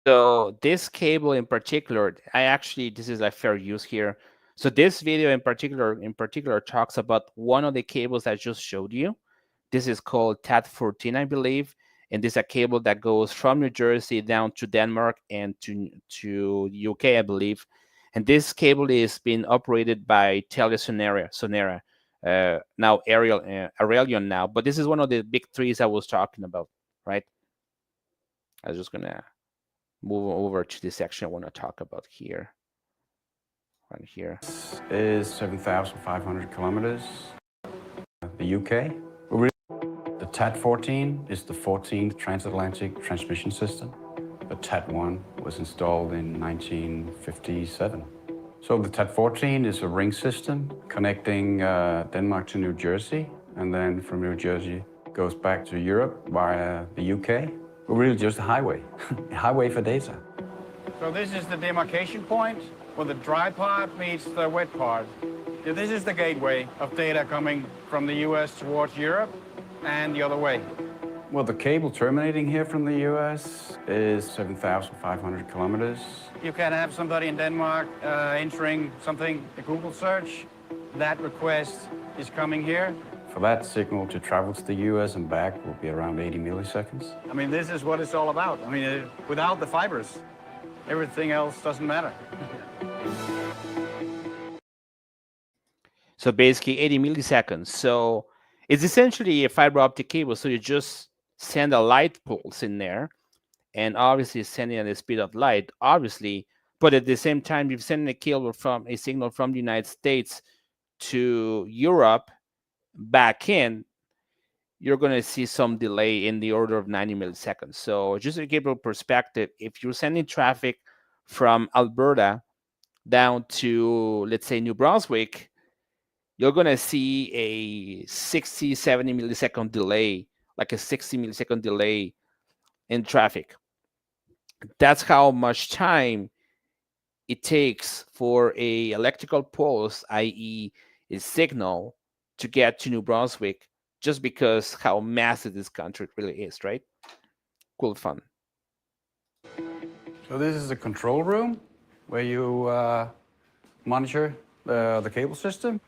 So this cable in particular, this is like fair use here. So this video in particular talks about one of the cables I just showed you. This is called TAT14, I believe. And this is a cable that goes from New Jersey down to Denmark and to UK, I believe. And this cable is being operated by Telia Sonera, now Aurelion now. But this is one of the big threes I was talking about, right? I was just gonna move over to this section I want to talk about here. Right here. This is 7,500 kilometers. The UK. The TAT14 is the 14th transatlantic transmission system. The TAT1 was installed in 1957. So the TAT14 is a ring system connecting Denmark to New Jersey, and then from New Jersey goes back to Europe via the UK. We're really just a highway, a highway for data. So this is the demarcation point where the dry part meets the wet part. This is the gateway of data coming from the US towards Europe and the other way. Well, the cable terminating here from the US is 7,500 kilometers. You can have somebody in Denmark entering something, a Google search. That request is coming here. For that signal to travel to the US and back will be around 80 milliseconds. I mean, this is what it's all about. I mean, without the fibers, everything else doesn't matter. So basically 80 milliseconds. So it's essentially a fiber optic cable. So you just send a light pulse in there, and obviously sending at the speed of light, obviously, but at the same time, you're sending a signal from the United States to Europe back in, you're going to see some delay in the order of 90 milliseconds. So just to give you a perspective, if you're sending traffic from Alberta down to, let's say, New Brunswick, you're going to see a 60, 70 millisecond delay, like a 60 millisecond delay in traffic. That's how much time it takes for a electrical pulse, i.e. a signal, to get to New Brunswick, just because how massive this country really is, right? Cool fun. So this is the control room where you monitor the cable system.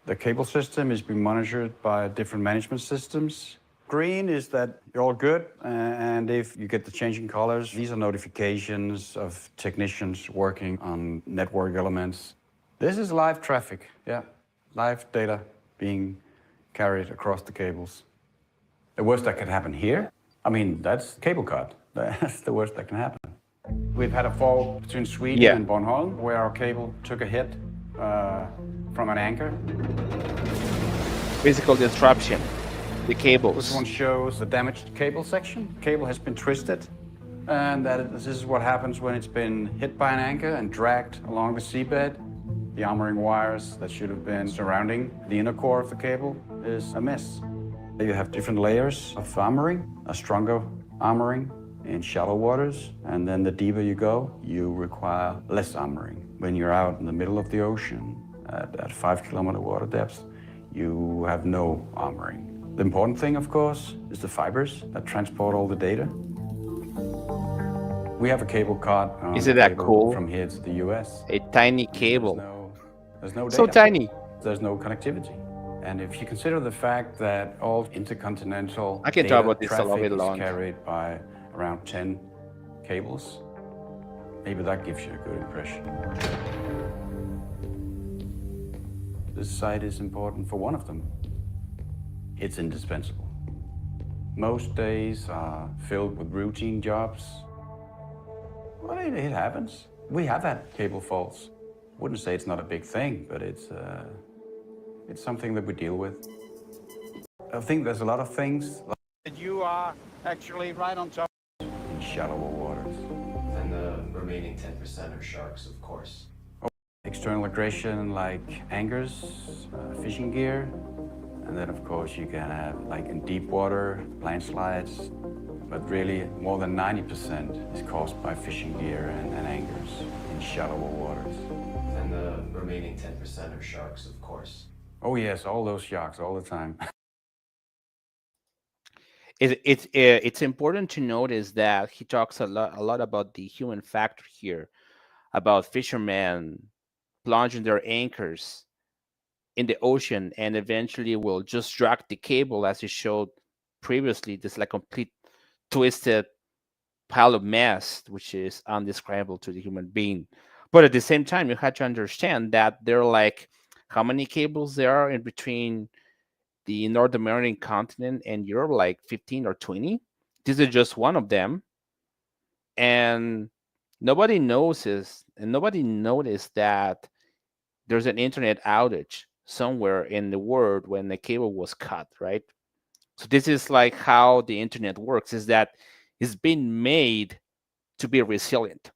The cable system is being monitored by different management systems. Green is that you're all good, and if you get the changing colors, these are notifications of technicians working on network elements. This is live traffic, yeah, live data being carried across the cables. The worst that could happen here, I mean, that's cable cut. That's the worst that can happen. We've had a fall between Sweden and Bornholm where our cable took a hit from an anchor. Physical disruption, the cables. This one shows the damaged cable section. Cable has been twisted, and this is what happens when it's been hit by an anchor and dragged along the seabed. The armoring wires that should have been surrounding the inner core of the cable is amiss. You have different layers of armoring, a stronger armoring in shallow waters, and then the deeper you go, you require less armoring. When you're out in the middle of the ocean at 5 kilometer water depth, you have no armoring. The important thing, of course, is the fibers that transport all the data. We have a cable card Isn't that cool? From here to the US. A tiny cable. There's no data. So tiny. There's no connectivity. And if you consider the fact that all intercontinental I can talk about this a little bit traffic long. is carried by around 10 cables, maybe that gives you a good impression. This site is important for one of them. It's indispensable. Most days are filled with routine jobs. Well, it happens. We have had cable faults. Wouldn't say it's not a big thing, but it's something that we deal with. I think there's a lot of things. You are actually right on top. In shallower waters. And the remaining 10% are sharks, of course. External aggression like anchors, fishing gear, and then of course you can have, like in deep water, landslides, but really more than 90% is caused by fishing gear and anchors in shallower waters. And the remaining 10% are sharks, of course. Oh yes, all those sharks all the time. It's important to notice that he talks a lot about the human factor here, about fishermen plunging their anchors in the ocean and eventually will just drag the cable, as he showed previously, this like complete twisted pile of mess, which is undescribable to the human being. But at the same time, you have to understand that there are like how many cables there are in between the North American continent and Europe, like 15 or 20. This is just one of them. And nobody noticed that there's an internet outage somewhere in the world when the cable was cut, right? So this is like how the internet works, is that it's been made to be resilient.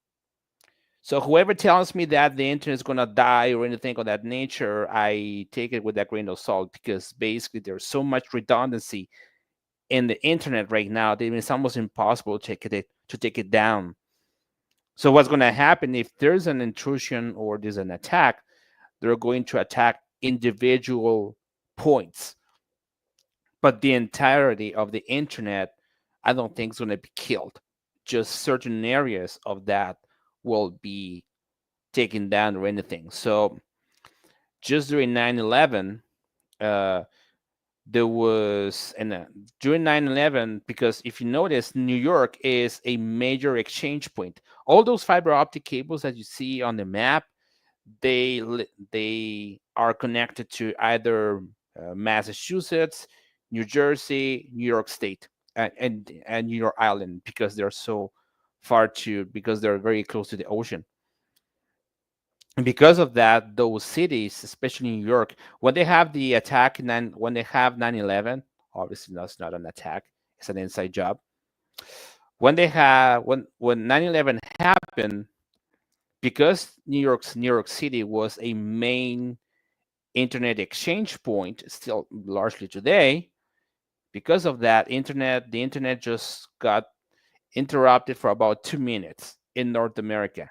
So whoever tells me that the internet is going to die or anything of that nature, I take it with a grain of salt, because basically there's so much redundancy in the internet right now that it's almost impossible to take it down. So what's going to happen if there's an intrusion or there's an attack? They're going to attack individual points, but the entirety of the internet I don't think it's going to be killed. Just certain areas of that will be taken down or anything. So just during 9/11, uh, there was and during 9/11, because if you notice, New York is a major exchange point. All those fiber optic cables that you see on the map, they are connected to either Massachusetts, New Jersey, New York State, and New York Island, because they're so far to because they're very close to the ocean. And because of that, those cities, especially New York, when they have the attack, when they have 9/11, obviously that's not an attack; it's an inside job. When they have when 9/11 happened, because New York City was a main internet exchange point, still largely today. Because of that, the internet just got interrupted for about 2 minutes in North America,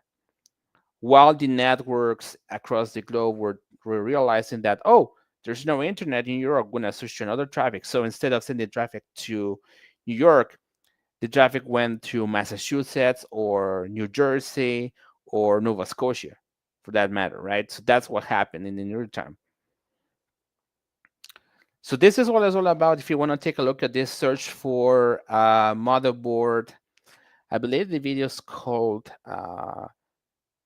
while the networks across the globe were realizing that, oh, there's no internet in Europe, we're going to switch to another traffic. So instead of sending traffic to New York, the traffic went to Massachusetts or New Jersey or Nova Scotia, for that matter, right? So that's what happened in the near time. So this is what it's all about. If you want to take a look at this, search for motherboard. I believe the video is called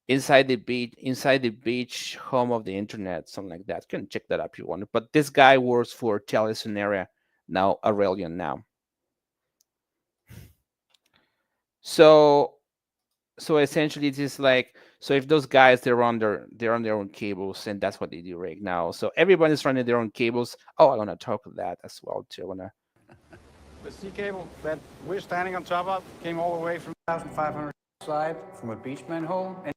inside the beach, home of the internet, something like that. You can check that up if you want. But this guy works for TeleScenaria, now Aurelion now. So essentially it is like, so if those guys, they're on their own cables, and that's what they do right now. So everybody's running their own cables. Oh, I want to talk about that as well too. I want to. The sea cable that we're standing on top of came all the way from 1,500 side from a beach manhole. And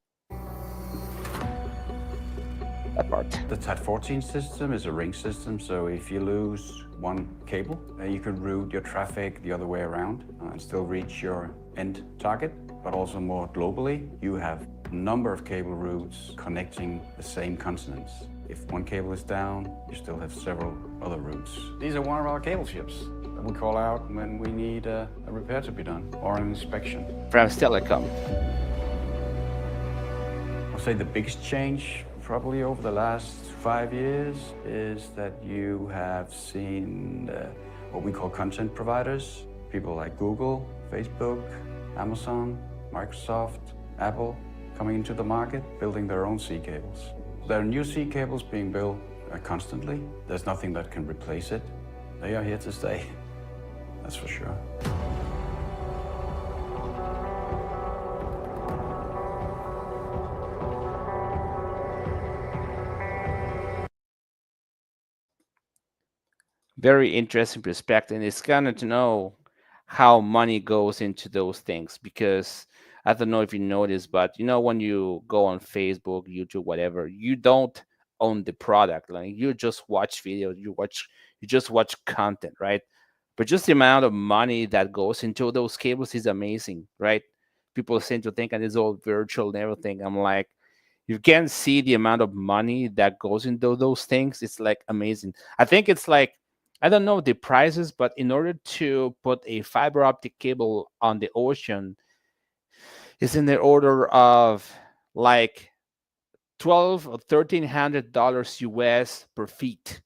That part. The TAT14 system is a ring system, so if you lose one cable, you can route your traffic the other way around and still reach your end target. But also more globally, you have a number of cable routes connecting the same continents. If one cable is down, you still have several other routes. these are one of our cable ships that we call out when we need a repair to be done or an inspection. France Telecom. I'll say the biggest change probably over the last 5 years is that you have seen what we call content providers, people like Google, Facebook, Amazon, Microsoft, Apple, coming into the market, building their own sea cables. There are new sea cables being built constantly. There's nothing that can replace it. They are here to stay, that's for sure. Very interesting perspective. And it's kind of to know how money goes into those things, because I don't know if you noticed, but when you go on Facebook, YouTube, whatever, you don't own the product. Like, you just watch videos, you just watch content, right? But just the amount of money that goes into those cables is amazing, right? People seem to think that it's all virtual and everything. I'm like, you can see the amount of money that goes into those things. It's like amazing. I think it's like, I don't know the prices, but in order to put a fiber optic cable on the ocean, it's in the order of like 12 or $1,300 US per feet.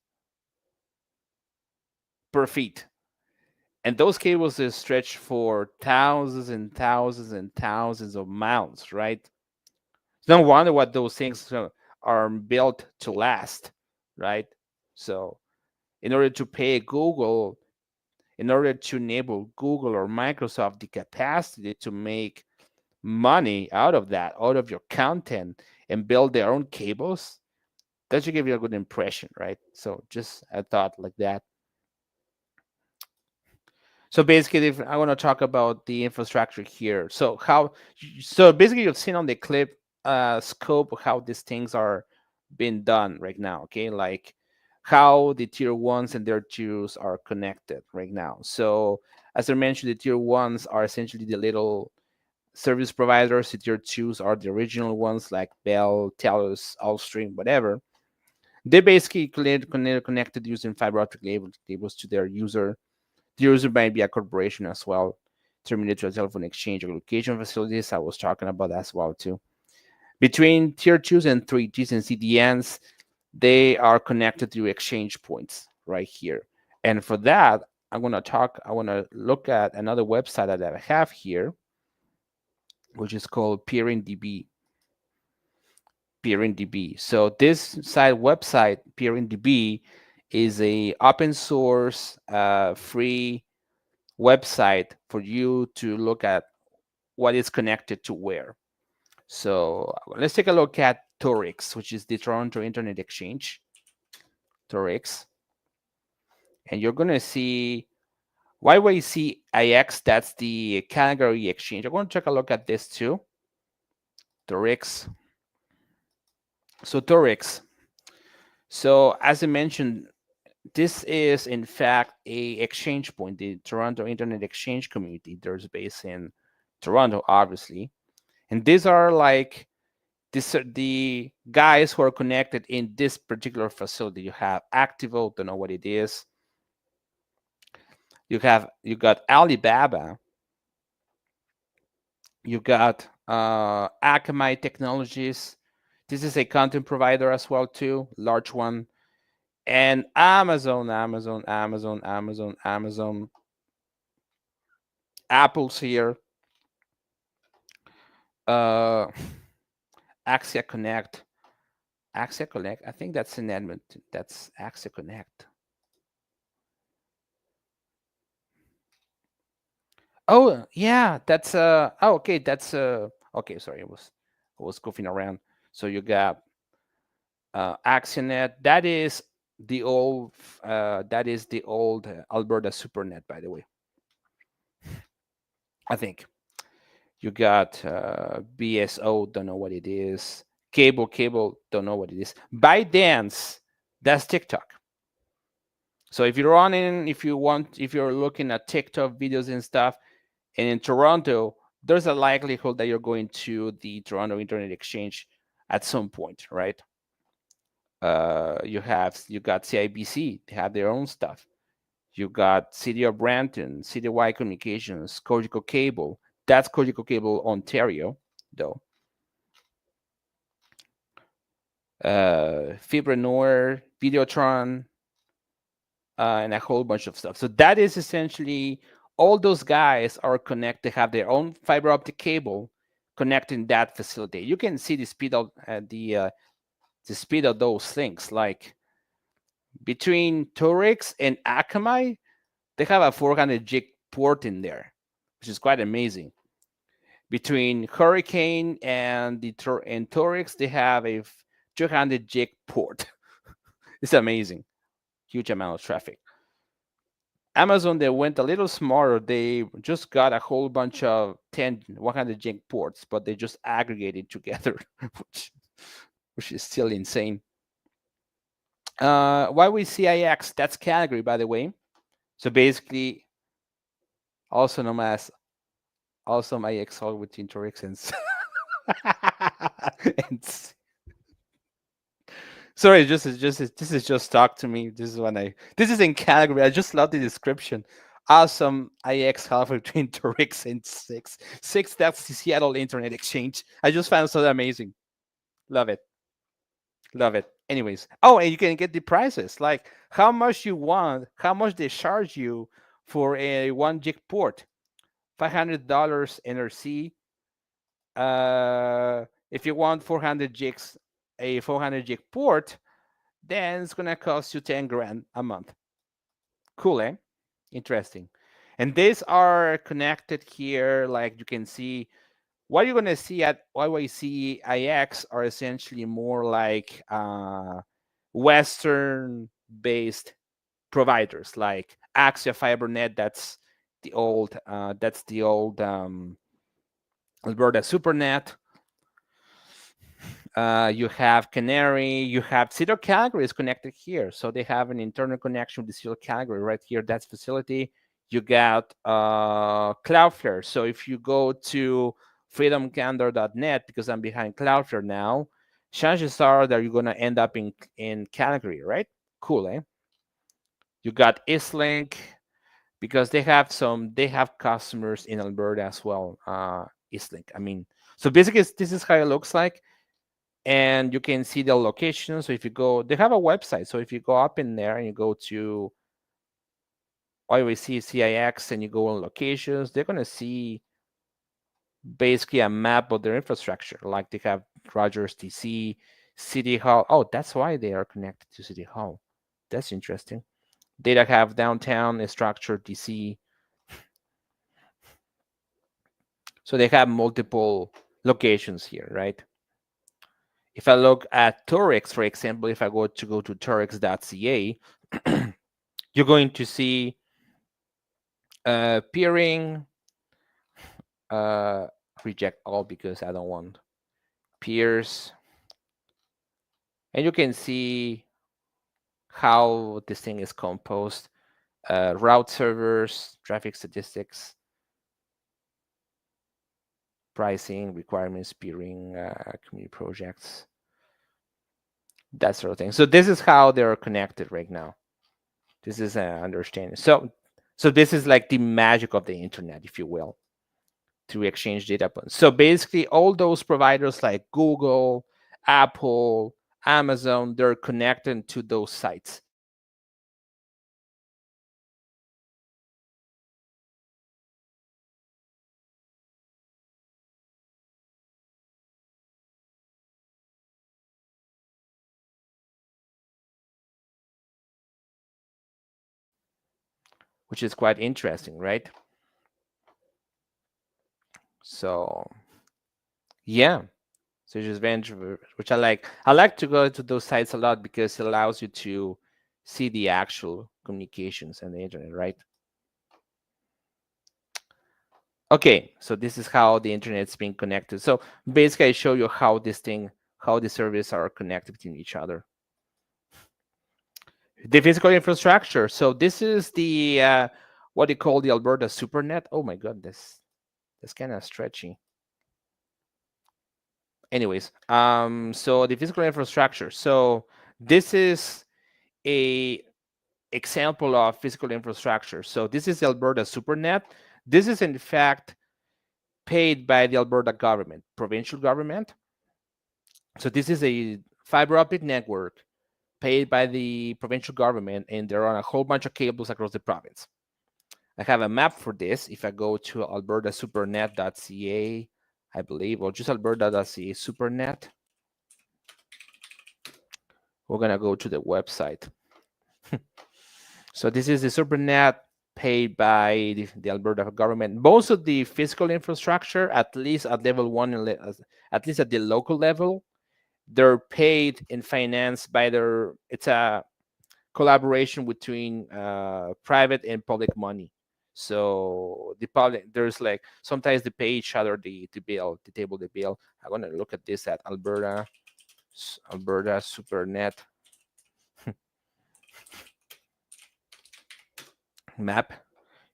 And those cables are stretched for thousands and thousands and thousands of miles, right? No wonder what those things are built to last, right? So in order to pay Google, in order to enable Google or Microsoft the capacity to make money out of that, out of your content, and build their own cables, that should give you a good impression, right? So just a thought like that. So basically, if I want to talk about the infrastructure here, so basically you've seen on the clip scope of how these things are being done right now, okay? Like how the tier ones and their tiers are connected right now. So as I mentioned, the tier ones are essentially the little service providers. The tier twos are the original ones like Bell, Telus, Allstream, whatever. They basically connected using fiber optic cables to their user The user might be a corporation as well, terminated to a telephone exchange or location facilities. I was talking about that as well too. Between tier 2s and 3Gs and CDNs, they are connected to exchange points right here. And for that, I want to look at another website that I have here, which is called PeeringDB. PeeringDB. So this website, PeeringDB, is a open source, free website for you to look at what is connected to where. So let's take a look at Torix, which is the Toronto Internet Exchange. Torix. And you're going to see YYCIX, that's the Calgary exchange. I'm going to take a look at this too. Torix. So Torix. So as I mentioned, this is in fact a exchange point, the Toronto Internet Exchange community. There's based in Toronto, obviously. And these are like the guys who are connected in this particular facility. You have Activo, don't know what it is. You got Alibaba. You got Akamai Technologies. This is a content provider as well too, large one. And Amazon. Apple's here. Axia Connect. Axia Connect. I think that's in Edmonton. That's Axia Connect. Oh yeah, that's oh okay, that's okay, sorry, I was goofing around. So you got AxiaNet. That is the old Alberta SuperNet, by the way. I think you got BSO, don't know what it is. Cable, don't know what it is. ByteDance, that's TikTok. So if you're if you're looking at TikTok videos and stuff, and in Toronto, there's a likelihood that you're going to the Toronto Internet Exchange at some point, right? You got CIBC, they have their own stuff. You got City of Brampton, Citywide Communications, Cogeco Cable. That's Cogeco Cable Ontario, though. Fibre Nord, Videotron, and a whole bunch of stuff. So that is essentially all those guys are connected, have their own fiber optic cable connecting that facility. You can see the speed of the speed of those things. Like between Torix and Akamai, they have a 400 gig port in there, which is quite amazing. Between Hurricane and Torix, they have a 200 gig port. It's amazing. Huge amount of traffic. Amazon, they went a little smarter. They just got a whole bunch of 100 gig ports, but they just aggregated together, which is still insane. YYCIX, that's Calgary, by the way. So basically, also known as Awesome IX all with Torix and sorry, this is just talk to me. This is in Calgary. I just love the description. Awesome IX half between Torix and six. Six, that's the Seattle Internet Exchange. I just found it so amazing. Love it. Love it. Anyways. Oh, and you can get the prices. Like how much you want, how much they charge you for a 1 gig port. $500 NRC. If you want 400 gigs, a 400 gig port, then it's gonna cost you 10 grand a month. Cool, eh? Interesting. And these are connected here, like you can see. What you're gonna see at YYCIX are essentially more like Western-based providers, like Axia FiberNet. That's the old Alberta SuperNet. You have Canary, you have Cedar Calgary is connected here. So they have an internal connection with the Cedar Calgary right here, that's facility. You got Cloudflare. So if you go to freedomcandor.net, because I'm behind Cloudflare now, chances are that you're going to end up in Calgary, right? Cool, eh? You got Eastlink, because they have customers in Alberta as well. Eastlink. I mean, so basically this is how it looks like, and you can see the location. So if you go, they have a website. So if you go up in there and you go to OIC CIX and you go on locations, they're gonna see basically a map of their infrastructure. Like they have Rogers DC, City Hall. Oh, that's why they are connected to City Hall. That's interesting. Data have downtown structure DC. So they have multiple locations here, right? If I look at Torex, for example, if I go to torex.ca, you're going to see peering, uh, reject all because I don't want peers. And you can see how this thing is composed. Route servers, traffic statistics, pricing, requirements, peering, community projects, that sort of thing. So this is how they're connected right now. This is an understanding. So this is like the magic of the internet, if you will, to exchange data points. So basically, all those providers like Google, Apple, Amazon, they're connected to those sites. Which is quite interesting, right? So yeah, so just venture, which I like. I like to go to those sites a lot because it allows you to see the actual communications and the internet, right? Okay, so this is how the internet's being connected. So basically, I show you how how the services are connected between each other. The physical infrastructure. So this is the what you call the Alberta SuperNet. Oh my god, that's kind of stretchy. Anyways, so the physical infrastructure. So this is a example of physical infrastructure. So this is the Alberta SuperNet. This is in fact paid by the Alberta government, provincial government. So this is a fiber optic network paid by the provincial government, and there are a whole bunch of cables across the province. I have a map for this. If I go to albertasupernet.ca, I believe, or just alberta.ca supernet, we're gonna go to the website. So this is the supernet paid by the Alberta government. Most of the physical infrastructure, at least at level one, at least at the local level, they're paid and financed by it's a collaboration between private and public money. So the public, there's like sometimes they pay each other the bill, the table, the bill. I'm gonna look at this at Alberta SuperNet map.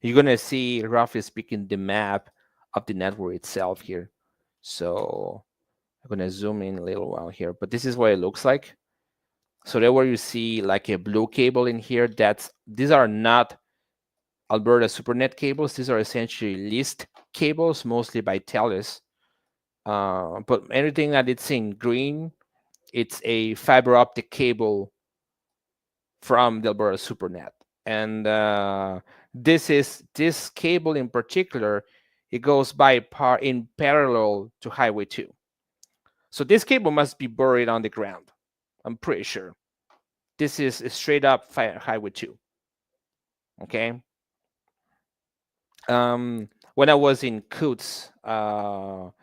You're gonna see, roughly speaking, the map of the network itself here. So I'm gonna zoom in a little while here, but this is what it looks like. So there where you see like a blue cable in here, these are not Alberta SuperNet cables. These are essentially leased cables, mostly by TELUS. But anything that it's in green, it's a fiber optic cable from the Alberta SuperNet. And this cable in particular, it goes in parallel to Highway 2. So this cable must be buried on the ground. I'm pretty sure. This is straight up Highway 2. Okay. When I was in Coots, I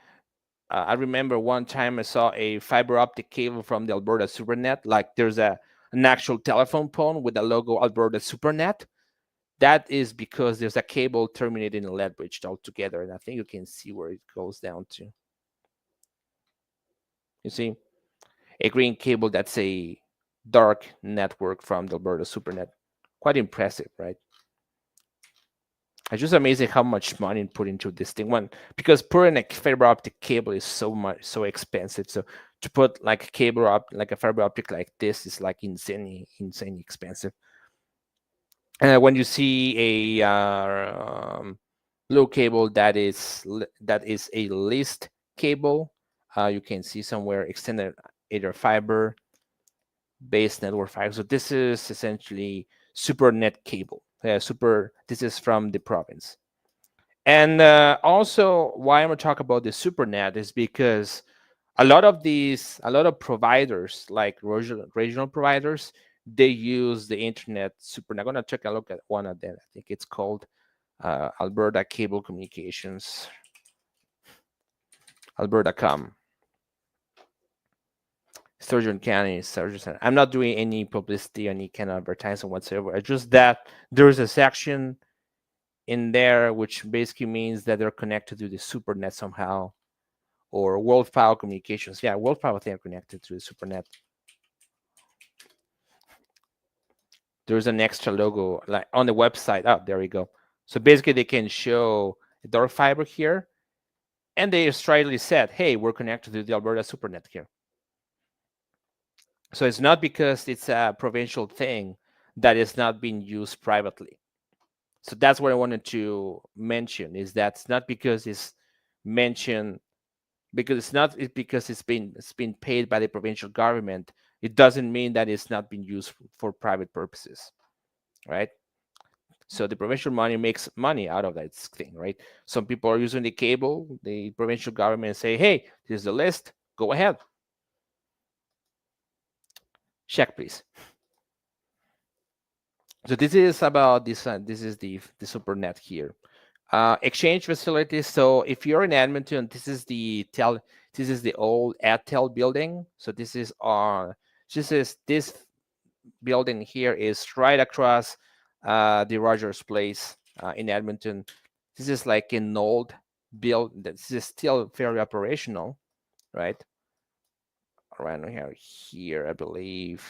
remember one time I saw a fiber optic cable from the Alberta SuperNet. Like there's an actual telephone pole with the logo Alberta SuperNet. That is because there's a cable terminated in a lead bridge altogether, and I think you can see where it goes down to. You see, a green cable, that's a dark network from the Alberta SuperNet. Quite impressive, right? It's just amazing how much money put into this thing. One, because putting a fiber optic cable is so expensive. So to put like a fiber optic like this is like insanely expensive. When you see a blue cable that is a list cable, you can see somewhere extended either fiber, base network fiber. So this is essentially SuperNet cable. This is from the province. And also, why I'm going to talk about the SuperNet is because a lot of providers like regional providers, they use the internet SuperNet. I'm going to take a look at one of them. I think it's called Alberta Cable Communications, Alberta.com, Sturgeon County, Sturgeon Center. I'm not doing any publicity, any kind of advertising whatsoever. It's just that there's a section in there which basically means that they're connected to the SuperNet somehow, or World Power Communications. Yeah, World Power, they are connected to the SuperNet. There's an extra logo like on the website. Oh, there we go. So basically, they can show a dark fiber here, and they straightly said, "Hey, we're connected to the Alberta SuperNet here." So it's not because it's a provincial thing that is not being used privately. So that's what I wanted to mention, is that it's not because it's mentioned, because it's been paid by the provincial government. It doesn't mean that it's not being used for private purposes, right? So the provincial money makes money out of that thing, right? Some people are using the cable, the provincial government say, "Hey, this is the list. Go ahead, check, please." So this is about this. This is the SuperNet here. Exchange facilities. So if you're in Edmonton, This is the old AdTel building. So this building here is right across the Rogers Place in Edmonton. This is like an old build. This is still very operational, right? Around here, I believe.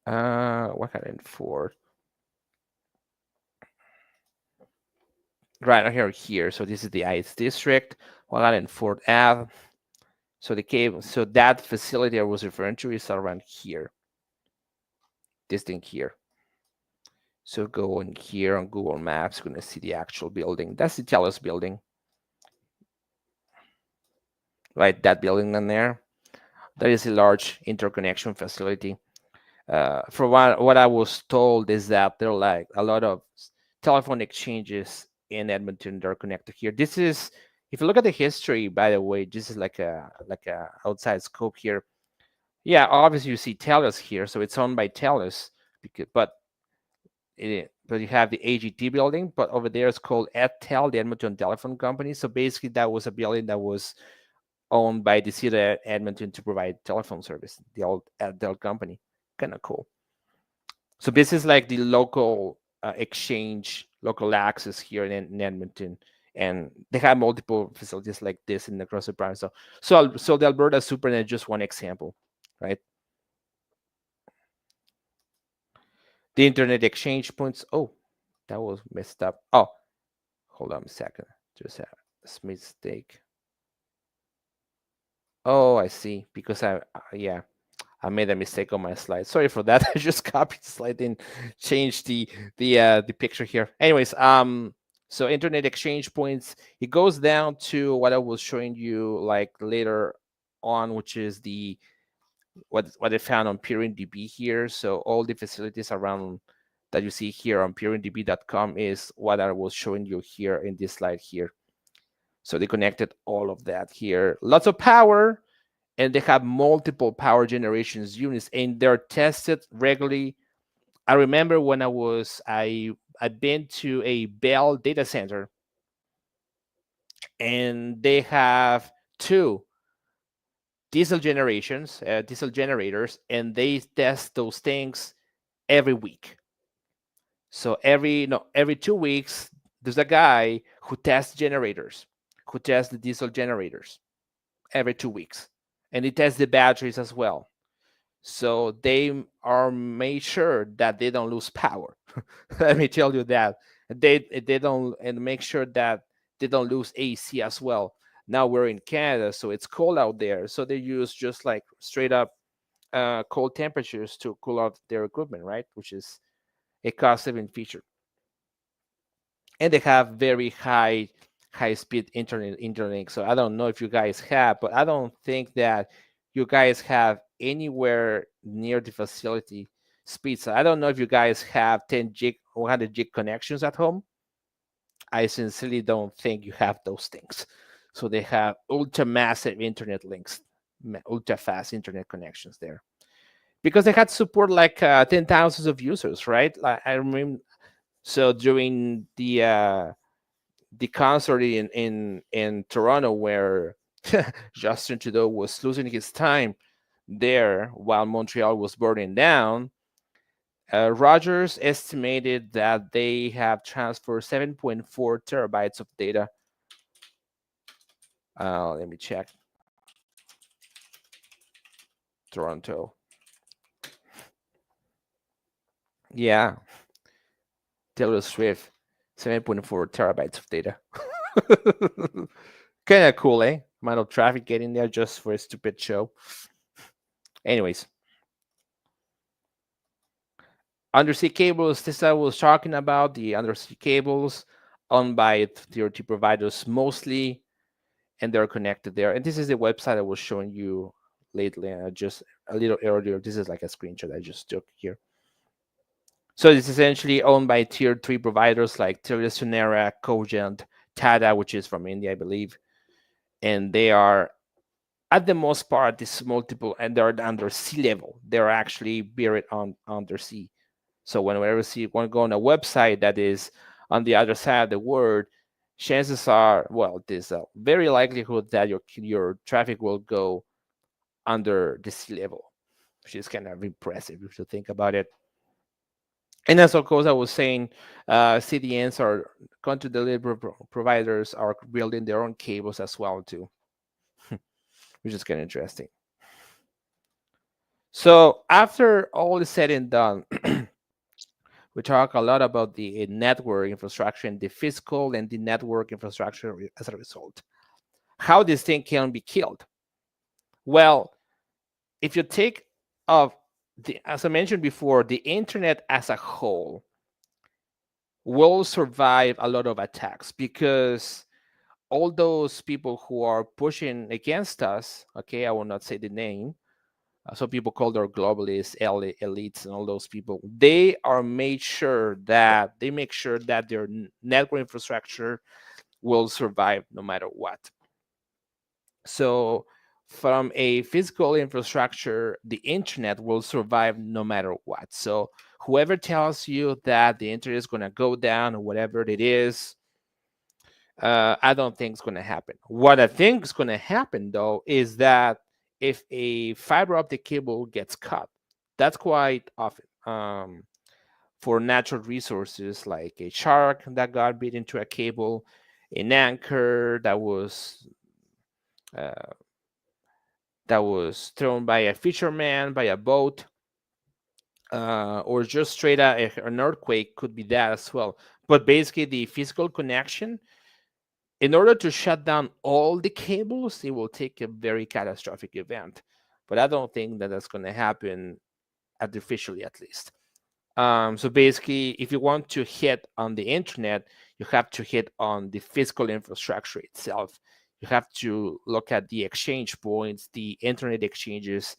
104. Right here. So this is the ICE district, 104th Ave. So so that facility I was referring to is around here. This thing here. So go in here on Google Maps, you're gonna see the actual building. That's the TELUS building. Right, that building in there. That is a large interconnection facility. For what I was told is that there are like a lot of telephone exchanges in Edmonton that are connected here. This is, if you look at the history, by the way, this is like a outside scope here. Yeah, obviously you see TELUS here, so it's owned by TELUS, but you have the AGT building, but over there it's called EdTel, the Edmonton Telephone Company. So basically, that was a building that was owned by the city of Edmonton to provide telephone service, the old EdTel company. Kind of cool. So this is like the local exchange, local access here in Edmonton, and they have multiple facilities like this in across the province. So the Alberta SuperNet is just one example, right? The internet exchange points. Oh, that was messed up. Oh, hold on a second. Just a mistake. Oh, I see. Because yeah, I made a mistake on my slide. Sorry for that. I just copied the slide and changed the picture here. Anyways, so internet exchange points. It goes down to what I was showing you like later on, which is what I found on PeeringDB here. So all the facilities around that you see here on PeeringDB.com is what I was showing you here in this slide here. So they connected all of that here. Lots of power, and they have multiple power generations units, and they're tested regularly. I remember when I've been to a Bell data center, and they have two diesel generators, and they test those things every week. So every 2 weeks, there's a guy who tests generators, who tests the diesel generators every 2 weeks, and he tests the batteries as well. So they are made sure that they don't lose power. Let me tell you that they don't, and make sure that they don't lose AC as well. Now we're in Canada, so it's cold out there. So they use just like straight up cold temperatures to cool off their equipment, right? Which is a cost-saving feature. And they have very high speed interlink. So I don't know if you guys have, but I don't think that you guys have anywhere near the facility speed. So I don't know if you guys have 10 gig 100 gig connections at home. I sincerely don't think you have those things. So they have ultra massive internet links, ultra fast internet connections there, because they had support like 10,000 of users, right? Like I remember, so during the concert in Toronto where Justin Trudeau was losing his time there while Montreal was burning down, Rogers estimated that they have transferred 7.4 terabytes of data. Let me check. Toronto. Yeah, Taylor Swift, 7.4 terabytes of data. Kind of cool, eh? Amount of traffic getting there just for a stupid show. Anyways, undersea cables. This I was talking about the undersea cables owned by tier 2 providers mostly, and they're connected there. And this is the website I was showing you lately, just a little earlier. This is like a screenshot I just took here. So it's essentially owned by tier 3 providers like Sonera, Cogent, Tata, which is from India, I believe. And they are, at the most part, this multiple, and they're under sea level. They're actually buried under sea. So whenever you want to go on a website that is on the other side of the world, chances are, well, there's a very likelihood that your traffic will go under the sea level, which is kind of impressive if you think about it. And as of course I was saying, CDNs or content delivery providers are building their own cables as well too, which is kind of interesting. So after all is said and done, we talk a lot about the network infrastructure and the physical and the network infrastructure as a result. How this thing can be killed? Well, if you take of as I mentioned before, the internet as a whole will survive a lot of attacks because all those people who are pushing against us, okay, I will not say the name, some people call their globalists, elites, and all those people. They make sure that their network infrastructure will survive no matter what. So, from a physical infrastructure, the internet will survive no matter what. So, whoever tells you that the internet is going to go down or whatever it is, I don't think it's going to happen. What I think is going to happen, though, is that if a fiber optic cable gets cut, that's quite often for natural resources like a shark that got bit into a cable, an anchor uh, that was thrown by a fisherman, by a boat, or just straight out an earthquake could be that as well. But basically, the physical connection, in order to shut down all the cables, it will take a very catastrophic event. But I don't think that that's going to happen artificially, at least. So basically, if you want to hit on the internet, you have to hit on the physical infrastructure itself. You have to look at the exchange points, the internet exchanges,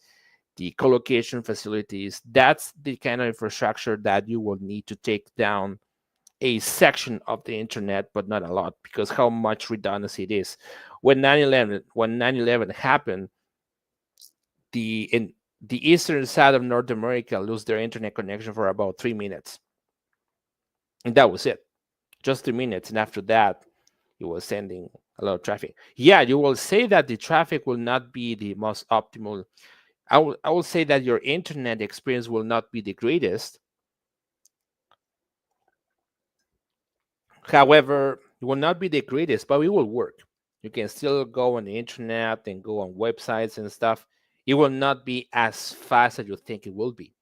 the colocation facilities. That's the kind of infrastructure that you will need to take down a section of the internet, but not a lot, because how much redundancy it is. When 9/11 happened, the eastern side of North America lost their internet connection for about 3 minutes, and that was it, just 3 minutes. And after that, it was sending a lot of traffic. Yeah, you will say that the traffic will not be the most optimal. I will say that your internet experience will not be the greatest. However, it will not be the greatest, but it will work. You can still go on the internet and go on websites and stuff. It will not be as fast as you think it will be.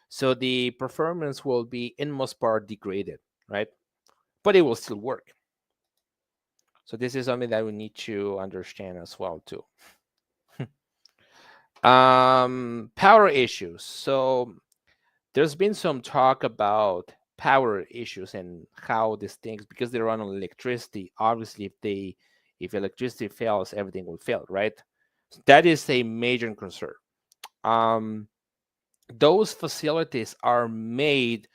So the performance will be in most part degraded, right? But it will still work. So this is something that we need to understand as well too. Power issues. So there's been some talk about power issues and how these things, because they run on electricity, obviously if electricity fails, everything will fail, right? So that is a major concern. Um, those facilities are made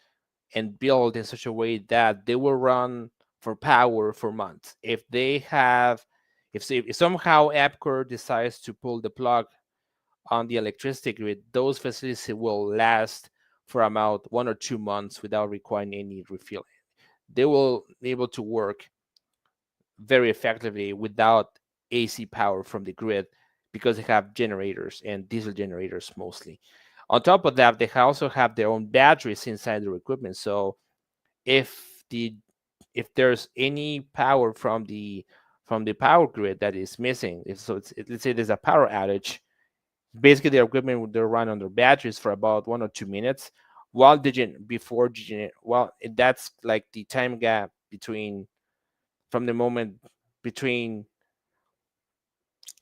and built in such a way that they will run for power for months. If somehow APCOR decides to pull the plug on the electricity grid, those facilities will last for about 1 or 2 months without requiring any refueling. They will be able to work very effectively without AC power from the grid because they have generators and diesel generators mostly. On top of that, they also have their own batteries inside their equipment. So if the if there's any power from the power grid that is missing, let's say there's a power outage, basically their equipment would run on their batteries for about 1 or 2 minutes while before well, that's like the time gap between from the moment between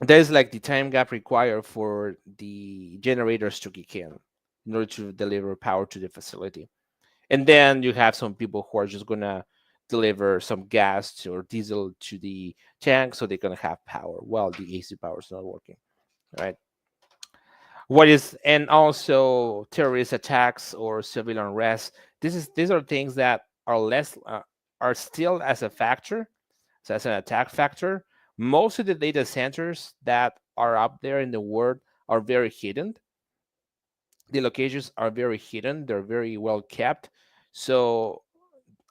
there's like the time gap required for the generators to kick in order to deliver power to the facility. And then you have some people who are just gonna deliver some gas or diesel to the tank so they're gonna have power while the AC power is not working, right? What is and also terrorist attacks or civilian unrest. These are things that are less are still as a factor, so as an attack factor. Most of the data centers that are up there in the world are very hidden. The locations are very hidden. They're very well kept. So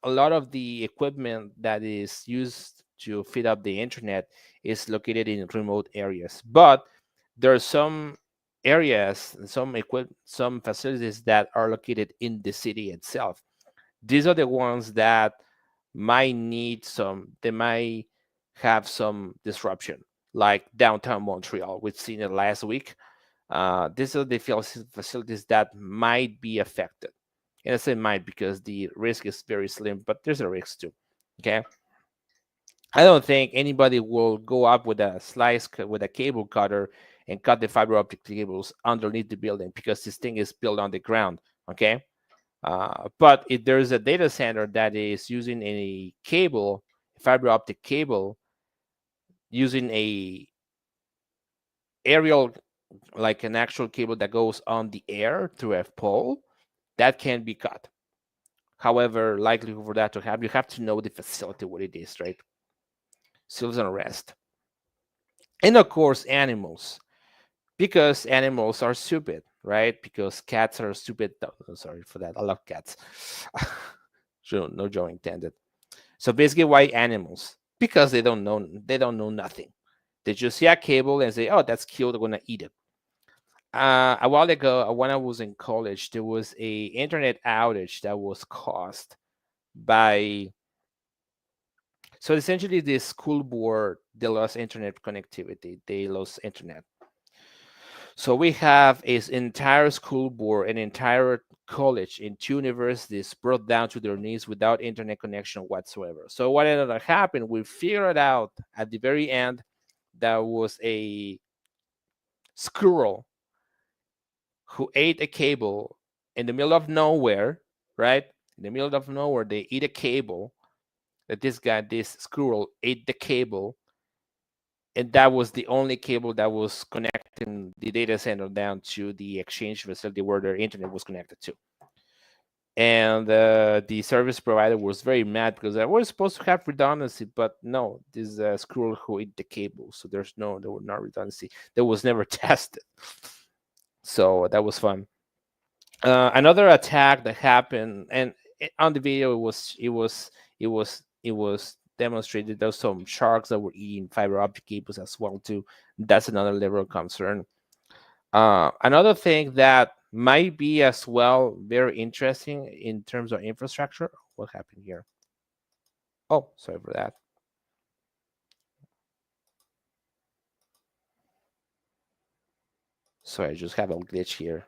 a lot of the equipment that is used to feed up the internet is located in remote areas. But there are some areas, some facilities that are located in the city itself. These are the ones that they might have some disruption, like downtown Montreal. We've seen it last week. These are the facilities that might be affected. And I say might because the risk is very slim, but there's a risk too. Okay. I don't think anybody will go up with with a cable cutter and cut the fiber optic cables underneath the building because this thing is built on the ground. Okay. But if there's a data center that is using a cable, fiber optic cable, using a aerial, like an actual cable that goes on the air through a pole, that can be cut. However, likelihood for that to happen, you have to know the facility what it is, right? Civil unrest. And of course, animals, because animals are stupid, right? Because cats are stupid. No, sorry for that. I love cats. No joke intended. So basically, why animals? Because they don't know nothing. They just see a cable and say, "Oh, that's cute. I'm gonna eat it." A while ago, when I was in college, there was a internet outage that was caused by so essentially the school board they lost internet connectivity. They lost internet. So we have an entire school board, an entire college, and 2 universities brought down to their knees without internet connection whatsoever. So what ended up happening, we figured out at the very end that was a squirrel who ate a cable in the middle of nowhere, right? In the middle of nowhere, they eat a cable that this squirrel ate the cable, and that was the only cable that was connecting the data center down to the exchange facility where their internet was connected to. And the service provider was very mad because I was supposed to have redundancy, but no, this squirrel who ate the cable, so there was no redundancy. That was never tested, so that was fun. Another attack that happened, and on the video it was demonstrated there's some sharks that were eating fiber optic cables as well too. That's another level of concern. Another thing that might be as well very interesting in terms of infrastructure. What happened here? Oh, sorry for that. Sorry, I just have a glitch here.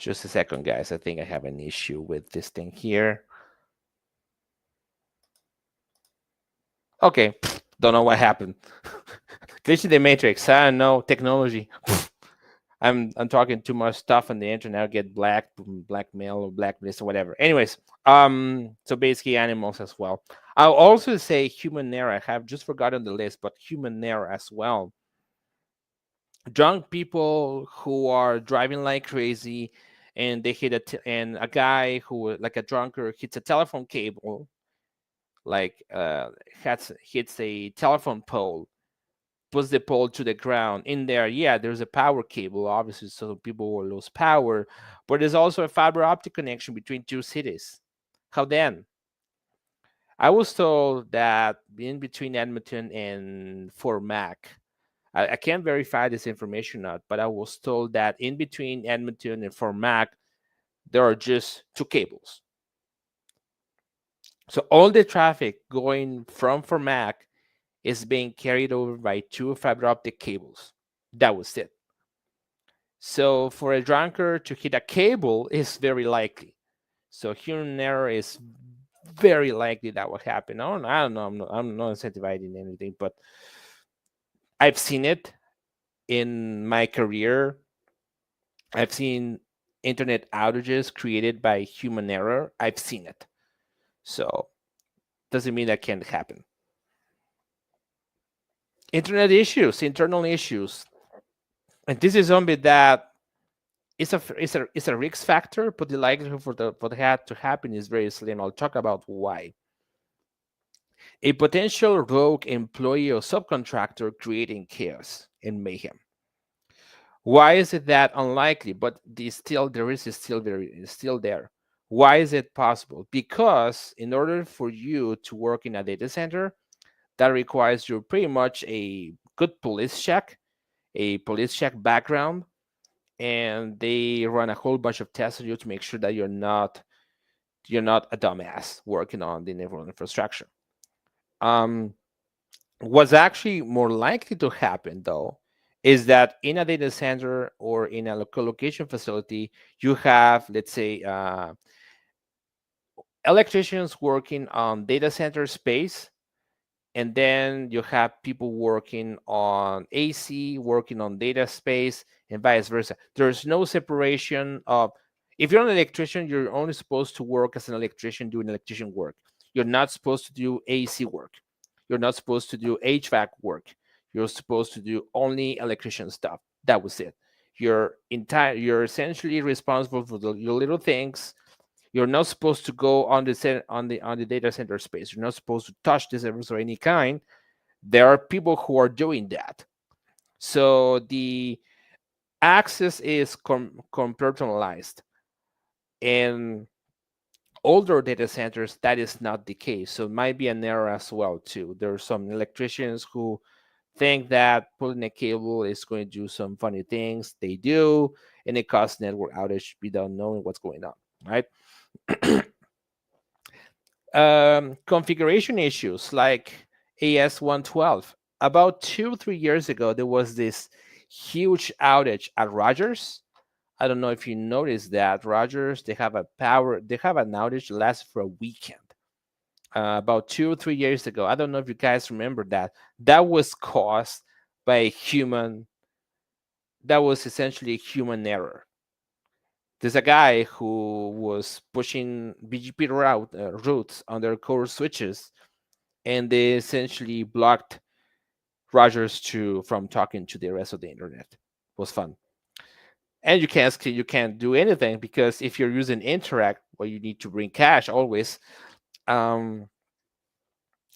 Just a second, guys. I think I have an issue with this thing here. Okay, don't know what happened. Glitch in the matrix. I don't know technology. I'm talking too much stuff on the internet. I'll get blackmail or blacklist or whatever. Anyways, so basically animals as well. I'll also say human error. I have just forgotten the list, but human error as well. Drunk people who are driving like crazy, and they hit and a guy who like a drunkard hits a telephone cable, like hits a telephone pole, puts the pole to the ground. In there, yeah, there's a power cable, obviously, so people will lose power, but there's also a fiber optic connection between two cities. How then? I was told that in between Edmonton and Fort Mac, I can't verify this information not, but I was told that in between Edmonton and Fort Mac, there are just two cables. So all the traffic going from Fort Mac is being carried over by two fiber optic cables. That was it. So for a drunkard to hit a cable is very likely. So human error is very likely that will happen. I don't know. I'm not incentivizing anything, but I've seen it in my career. I've seen internet outages created by human error. I've seen it. So doesn't mean that can't happen. Internet issues, internal issues. And this is something that is a risk factor, but the likelihood for that to happen is very slim. I'll talk about why. A potential rogue employee or subcontractor creating chaos and mayhem. Why is it that unlikely? But the risk is still there. Why is it possible? Because in order for you to work in a data center, that requires you pretty much a good police check, a police check background, and they run a whole bunch of tests on you to make sure that you're not a dumbass working on the network infrastructure. What's actually more likely to happen though is that in a data center or in a location facility, you have, let's say, electricians working on data center space, and then you have people working on AC, working on data space, and vice versa. There's no separation of, if you're an electrician, you're only supposed to work as an electrician doing electrician work. You're not supposed to do AC work. You're not supposed to do HVAC work. You're supposed to do only electrician stuff. That was it. You're essentially responsible for your little things. You're not supposed to go on the data center space. You're not supposed to touch the servers of any kind. There are people who are doing that. So the access is compartmentalized. In older data centers, that is not the case. So it might be an error as well too. There are some electricians who think that pulling a cable is going to do some funny things. They do, and it causes network outage without knowing what's going on, right? Configuration issues like AS112. About 2 or 3 years ago, there was this huge outage at Rogers. I don't know if you noticed that Rogers, they have an outage that lasts for a weekend. About 2 or 3 years ago. I don't know if you guys remember that. That was caused by a human, that was essentially a human error. There's a guy who was pushing BGP routes on their core switches, and they essentially blocked Rogers from talking to the rest of the internet. It was fun. And you can't do anything because if you're using Interact, well, you need to bring cache always.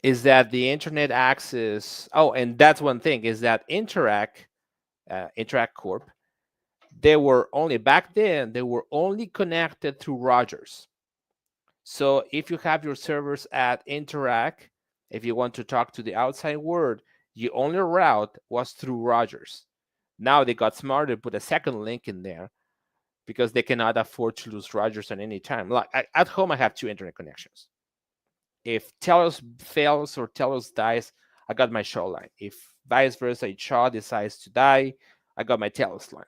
Is that the internet access? Oh, and that's one thing is that Interact Corp, they were only back then, they were only connected through Rogers. So if you have your servers at Interact, if you want to talk to the outside world, your only route was through Rogers. Now they got smarter, put a second link in there because they cannot afford to lose Rogers at any time. Like at home, I have 2 internet connections. If Telos fails or Telos dies, I got my Shaw line. If vice versa, Shaw decides to die, I got my Telos line.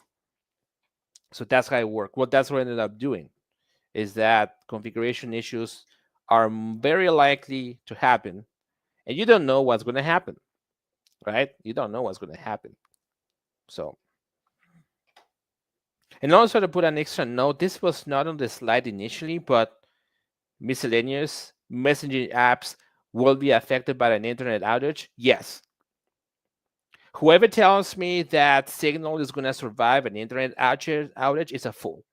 So that's how it worked. Well, that's what I ended up doing, is that configuration issues are very likely to happen, and you don't know what's going to happen, right? You don't know what's going to happen. So, and also to put an extra note, this was not on the slide initially, but miscellaneous messaging apps will be affected by an internet outage. Yes. Whoever tells me that Signal is going to survive an internet outage is a fool.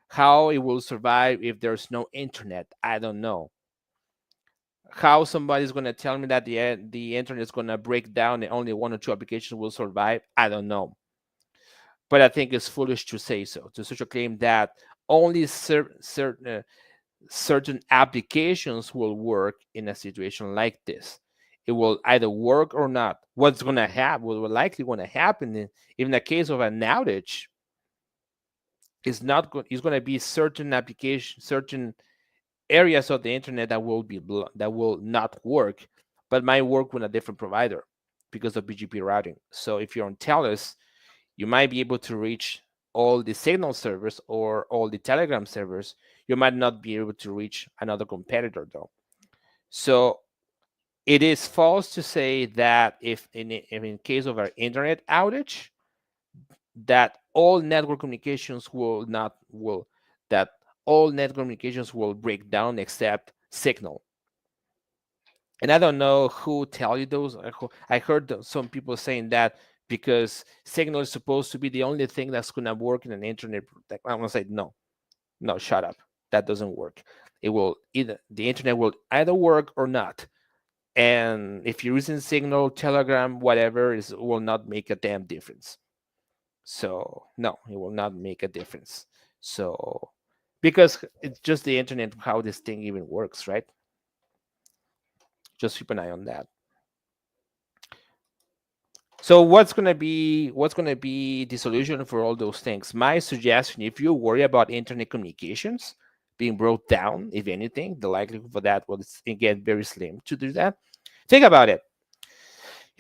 How it will survive if there's no internet, I don't know. How somebody's going to tell me that the internet is going to break down and only one or two applications will survive, I don't know. But I think it's foolish to say so, to such a claim that only certain applications will work in a situation like this. It will either work or not. What's going to happen, what will likely going to happen in the case of an outage, is not going. Is going to be certain applications, certain areas of the internet that will not work, but might work with a different provider because of BGP routing. So if you're on Telus, you might be able to reach all the Signal servers or all the Telegram servers. You might not be able to reach another competitor though. So it is false to say that if in case of an internet outage, that all network communications will not will that all network communications will break down except Signal. And I don't know who tell you those. I heard some people saying that because Signal is supposed to be the only thing that's going to work in an internet. I'm going to say no, no, shut up. That doesn't work. It will either the internet will either work or not. And if you're using Signal, Telegram, whatever, it will not make a damn difference. So no, it will not make a difference. So because it's just the internet how this thing even works, right? Just keep an eye on that. So what's gonna be the solution for all those things? My suggestion, if you worry about internet communications being brought down, if anything, the likelihood for that was again very slim to do that. Think about it.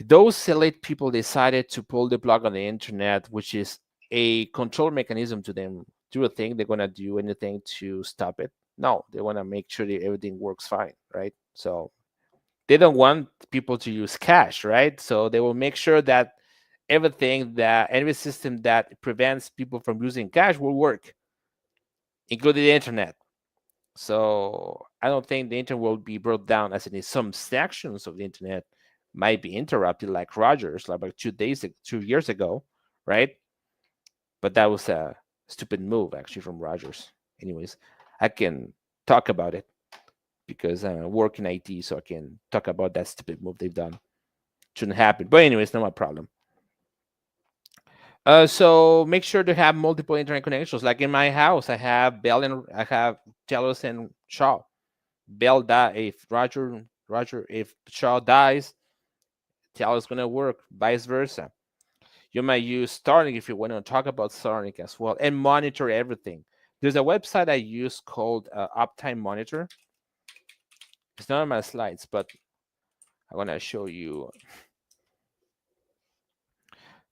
Those select people decided to pull the plug on the internet, which is a control mechanism to them. Do you think they're gonna do anything to stop it? No, they want to make sure that everything works fine, right? So they don't want people to use cash, right? So they will make sure that every system that prevents people from using cash will work, including the internet. So I don't think the internet will be brought down, as in some sections of the internet might be interrupted, like Rogers, like 2 years ago, right? But that was a stupid move actually from Rogers. Anyways, I can talk about it because I work in IT, so I can talk about that stupid move they've done. Shouldn't happen, but anyways, not my problem. So make sure to have multiple internet connections. Like in my house, I have Bell and I have Telus and Shaw. Bell die if Roger if Shaw dies, Telus is gonna work. Vice versa. You might use Starlink if you want to talk about Starlink as well, and monitor everything. There's a website I use called Uptime Monitor. It's not on my slides, but I'm gonna show you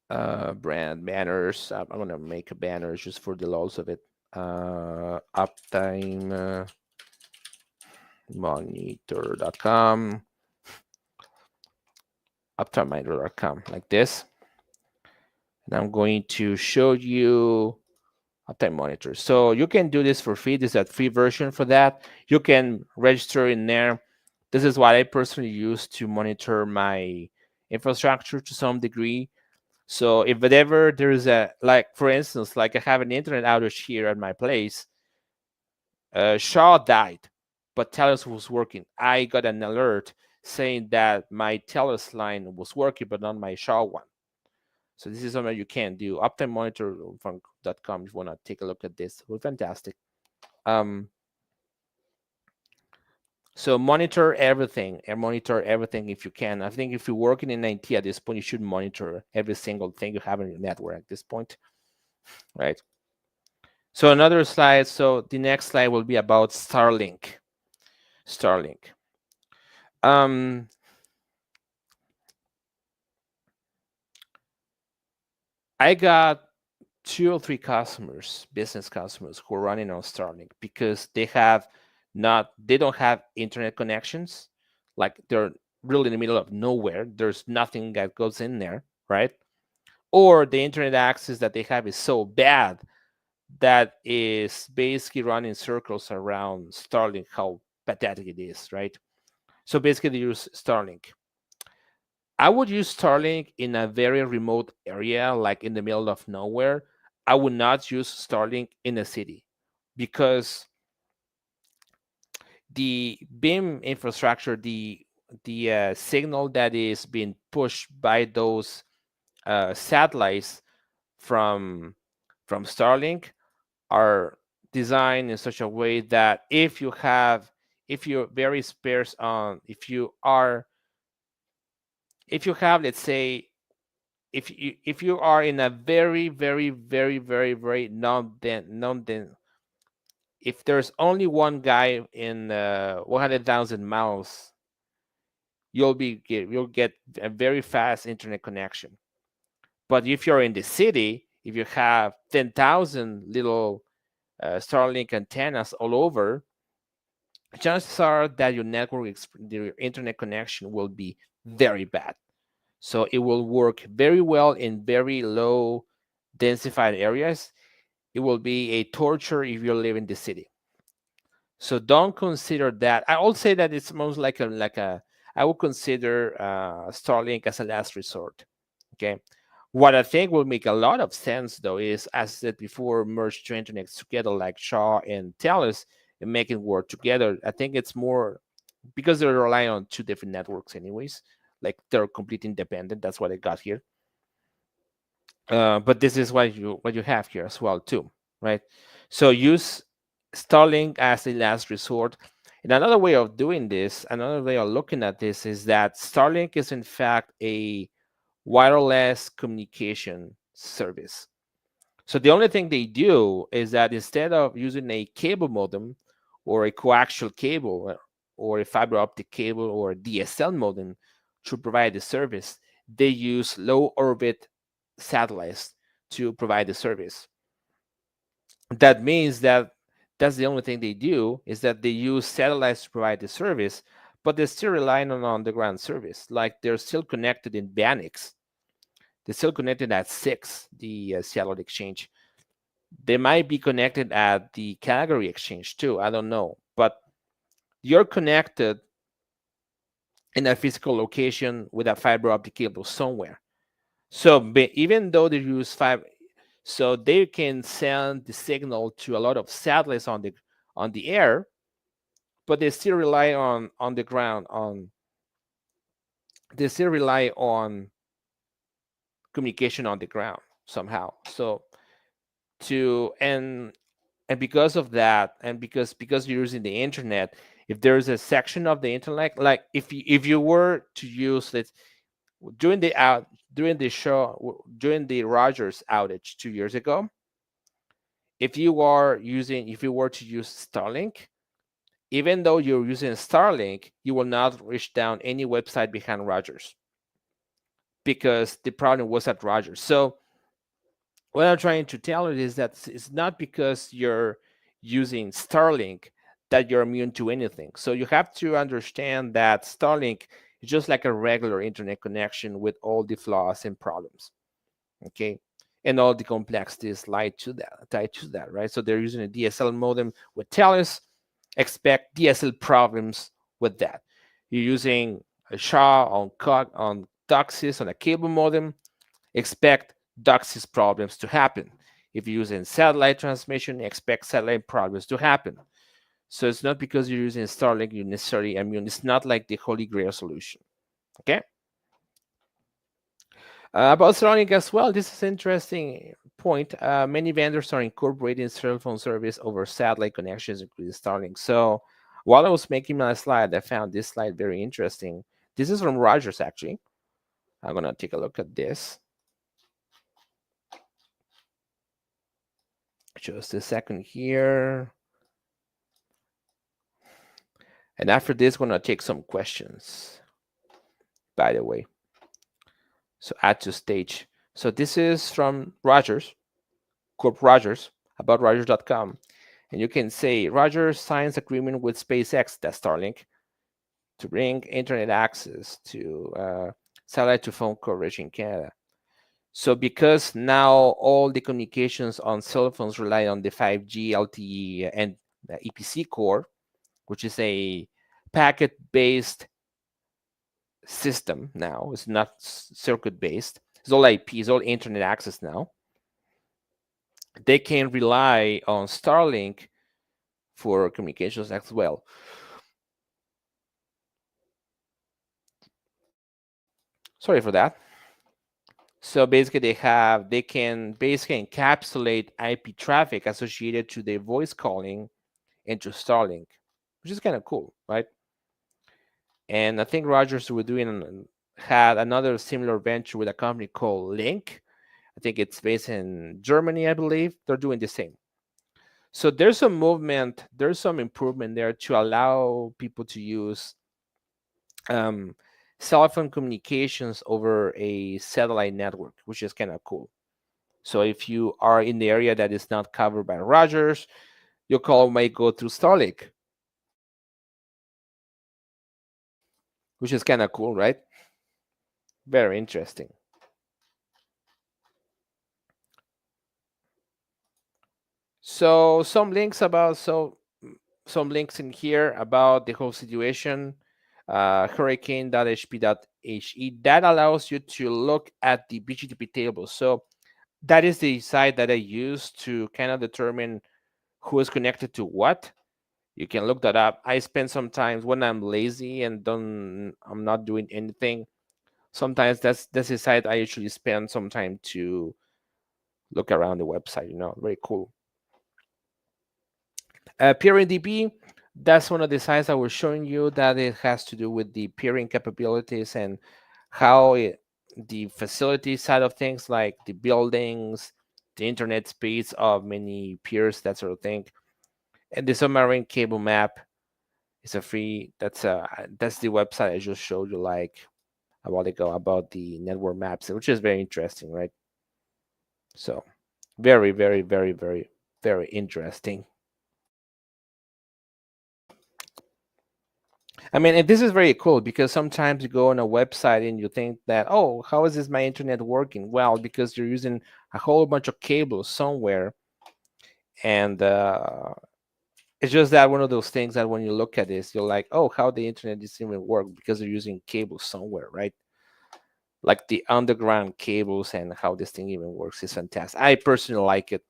brand banners. I'm gonna make a banner just for the loss of it. Uptime monitor.com, uptimemonitor.com, like this. And I'm going to show you uptime monitor. So you can do this for free. This is a free version for that. You can register in there. This is what I personally use to monitor my infrastructure to some degree. So if whatever there is a, like for instance, like I have an internet outage here at my place, Shaw died, but Telus was working. I got an alert saying that my Telus line was working, but not my Shaw one. So this is something you can do. Uptime Monitor from .com if you want to take a look at this. Well, fantastic. So monitor everything and monitor everything if you can. I think if you're working in IT at this point, you should monitor every single thing you have in your network at this point, right? So another slide. So the next slide will be about Starlink. Starlink. I got 2 or 3 customers, business customers who are running on Starlink because they don't have internet connections. Like they're really in the middle of nowhere. There's nothing that goes in there, right? Or the internet access that they have is so bad that is basically running circles around Starlink, how pathetic it is, right? So basically, they use Starlink. I would use Starlink in a very remote area, like in the middle of nowhere. I would not use Starlink in a city because the beam infrastructure, the signal that is being pushed by those satellites from Starlink are designed in such a way that if you're very sparse on if you have, let's say, if you are in a very non if there's only one guy in 100,000 miles, you'll get a very fast internet connection. But if you're in the city, if you have 10,000 little Starlink antennas all over, chances are that your internet connection will be very bad. So it will work very well in very low densified areas. It will be a torture if you live in the city. So don't consider that. I will say that it's most like a. I would consider Starlink as a last resort. Okay. What I think will make a lot of sense though is, as I said before, merge two internets together like Shaw and Telus and make it work together. I think it's more because they're relying on two different networks anyways. Like they're completely independent. That's what I got here. But this is what you have here as well too, right? So use Starlink as a last resort. And another way of doing this, another way of looking at this is that Starlink is in fact a wireless communication service. So the only thing they do is that instead of using a cable modem or a coaxial cable or a fiber optic cable or a DSL modem to provide the service, they use low orbit satellites to provide the service. That means that that's the only thing they do is that they use satellites to provide the service, but they're still relying on underground service. Like they're still connected in Banix. They're still connected at 6, the satellite exchange. They might be connected at the Calgary exchange too. I don't know. But you're connected in a physical location with a fiber optic cable somewhere. So even though they use fiber, so they can send the signal to a lot of satellites on the air, but they still rely on the ground on they still rely on communication on the ground somehow. So to and because of that, and because you're using the internet, if there's a section of the internet, like if you were to use it during the Rogers outage 2 years ago, if you were to use Starlink, even though you're using Starlink, you will not reach down any website behind Rogers because the problem was at Rogers. So what I'm trying to tell you is that it's not because you're using Starlink that you're immune to anything. So you have to understand that Starlink is just like a regular internet connection with all the flaws and problems. Okay. And all the complexities tied to that, right? So they're using a DSL modem with Telus. Expect DSL problems with that. You're using a SHA on DOCSIS on a cable modem. Expect DOCSIS problems to happen. If you're using satellite transmission, expect satellite problems to happen. So it's not because you're using Starlink you're necessarily immune. It's not like the Holy Grail solution. Okay. About Starlink as well, this is an interesting point. Many vendors are incorporating cell phone service over satellite connections, including Starlink. So while I was making my slide, I found this slide very interesting. This is from Rogers, actually. I'm going to take a look at this. Just a second here. And after this, we're going to take some questions, by the way. So add to stage. So this is from Rogers. Corp Rogers, about Rogers.com, and you can say Rogers signs agreement with SpaceX, that's Starlink, to bring internet access to satellite to phone coverage in Canada. So because now all the communications on cell phones rely on the 5G LTE and EPC core, which is a packet-based system now. It's not circuit-based. It's all IP, it's all internet access now. They can rely on Starlink for communications as well. Sorry for that. So basically they can basically encapsulate IP traffic associated to their voice calling into Starlink, which is kind of cool, right? And I think Rogers were doing had another similar venture with a company called Link. I think it's based in Germany, I believe. They're doing the same. So there's some movement, there's some improvement there to allow people to use cell phone communications over a satellite network, which is kind of cool. So if you are in the area that is not covered by Rogers, your call may go through Starlink, which is kind of cool, right? Very interesting. So some links in here about the whole situation. Hurricane.hp.he that allows you to look at the BGTP table. So that is the site that I use to kind of determine who is connected to what. You can look that up. I spend sometimes when I'm lazy and I'm not doing anything. Sometimes that's the site I usually spend some time to look around the website. Very cool. Peering DB, that's one of the sites I was showing you that it has to do with the peering capabilities and how the facility side of things, like the buildings, the internet speeds of many peers, that sort of thing. And the submarine cable map is a free. That's the website I just showed you like a while ago about the network maps, which is very interesting, right? So very, very, very, very, very interesting. I mean, and this is very cool because sometimes you go on a website and you think that, oh, how is this my internet working? Well, because you're using a whole bunch of cables somewhere, and it's just that one of those things that when you look at this, you're like, oh, how the internet doesn't even work because you're using cables somewhere, right? Like the underground cables and how this thing even works is fantastic. I personally like it.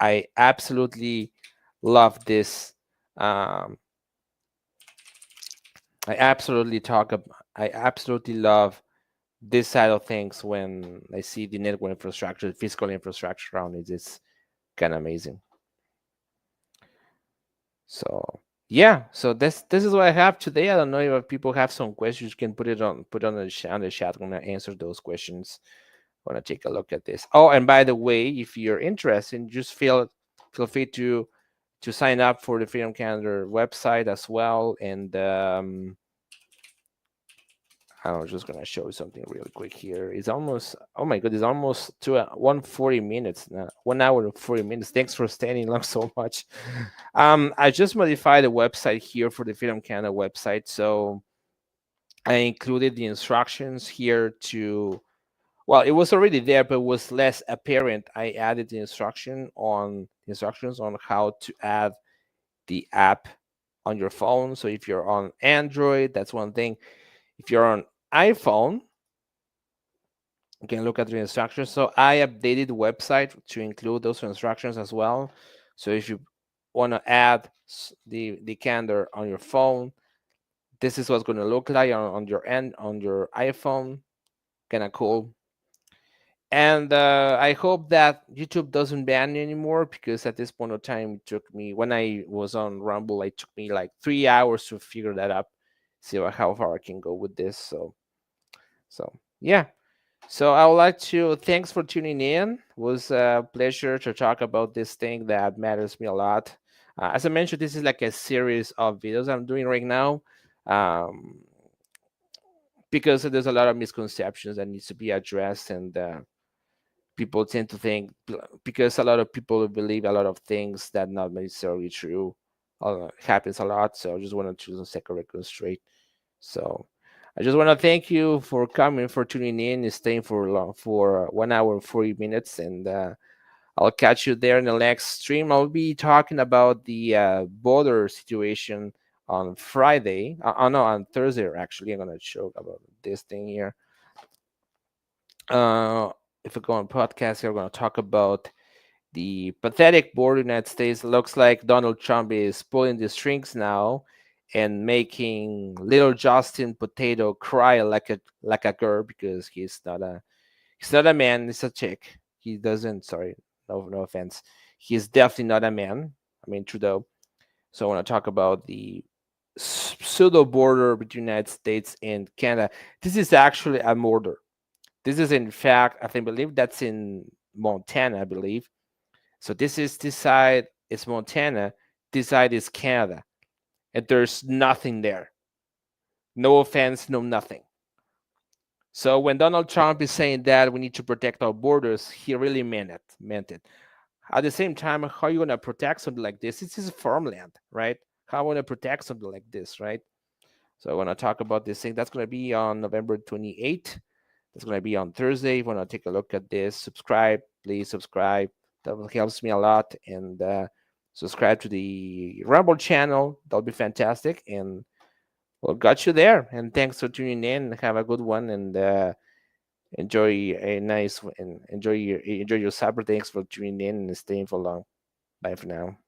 I absolutely love this. I absolutely I absolutely love this side of things when I see the network infrastructure, the physical infrastructure around it. It's kind of amazing. So yeah, so this is what I have today. I don't know if people have some questions. You can put on the chat. I'm gonna answer those questions. I'm gonna take a look at this. Oh, and by the way, if you're interested, just feel free to sign up for the Freedom Canada website as well. And I was just gonna show you something really quick here. It's almost, oh my god, it's almost to 140 minutes now, 1 hour and 40 minutes. Thanks for staying long so much. I just modified the website here for the Freedom Canada website, so I included the instructions here to. Well, it was already there, but it was less apparent. I added the instructions on how to add the app on your phone. So if you're on Android, that's one thing. If you're on iPhone, you can look at the instructions. So I updated the website to include those instructions as well. So if you want to add the calendar on your phone, this is what's going to look like on your iPhone. Kind of cool. And I hope that YouTube doesn't ban me anymore, because at this point of time, it took me, when I was on Rumble, it took me like 3 hours to figure that up, see how far I can go with this. So yeah. So I would like to thanks for tuning in. It was a pleasure to talk about this thing that matters me a lot. As I mentioned, this is like a series of videos I'm doing right now, because there's a lot of misconceptions that needs to be addressed, and people tend to think, because a lot of people believe a lot of things that not necessarily true. Happens a lot. So I just want to choose a second record straight. So I just want to thank you for coming, for tuning in, and staying for long, for 1 hour and 40 minutes, and I'll catch you there in the next stream. I'll be talking about the border situation on Friday. No, on Thursday actually. I'm gonna show about this thing here. Uh, if we go on podcast here, we're gonna talk about the pathetic border in the United States. Looks like Donald Trump is pulling the strings now and making little Justin Potato cry like a girl, because he's not a man, he's a chick. He doesn't, sorry, no offense. He's definitely not a man. I mean, Trudeau. So I want to talk about the pseudo border between the United States and Canada. This is actually a border. This is, in fact, believe that's in Montana, I believe. So this side is Montana, this side is Canada, and there's nothing there. No offense, no nothing. So when Donald Trump is saying that we need to protect our borders, he really meant it. At the same time, how are you gonna protect something like this? This is farmland, right? How am I gonna protect something like this, right? So I want to talk about this thing. That's gonna be on November 28th. That's gonna be on Thursday. If you wanna take a look at this, subscribe, please subscribe. That helps me a lot. And subscribe to the Rumble channel. That'll be fantastic. And we'll got you there. And thanks for tuning in. Have a good one, and enjoy a nice and enjoy your Saturday. Thanks for tuning in and staying for long. Bye for now.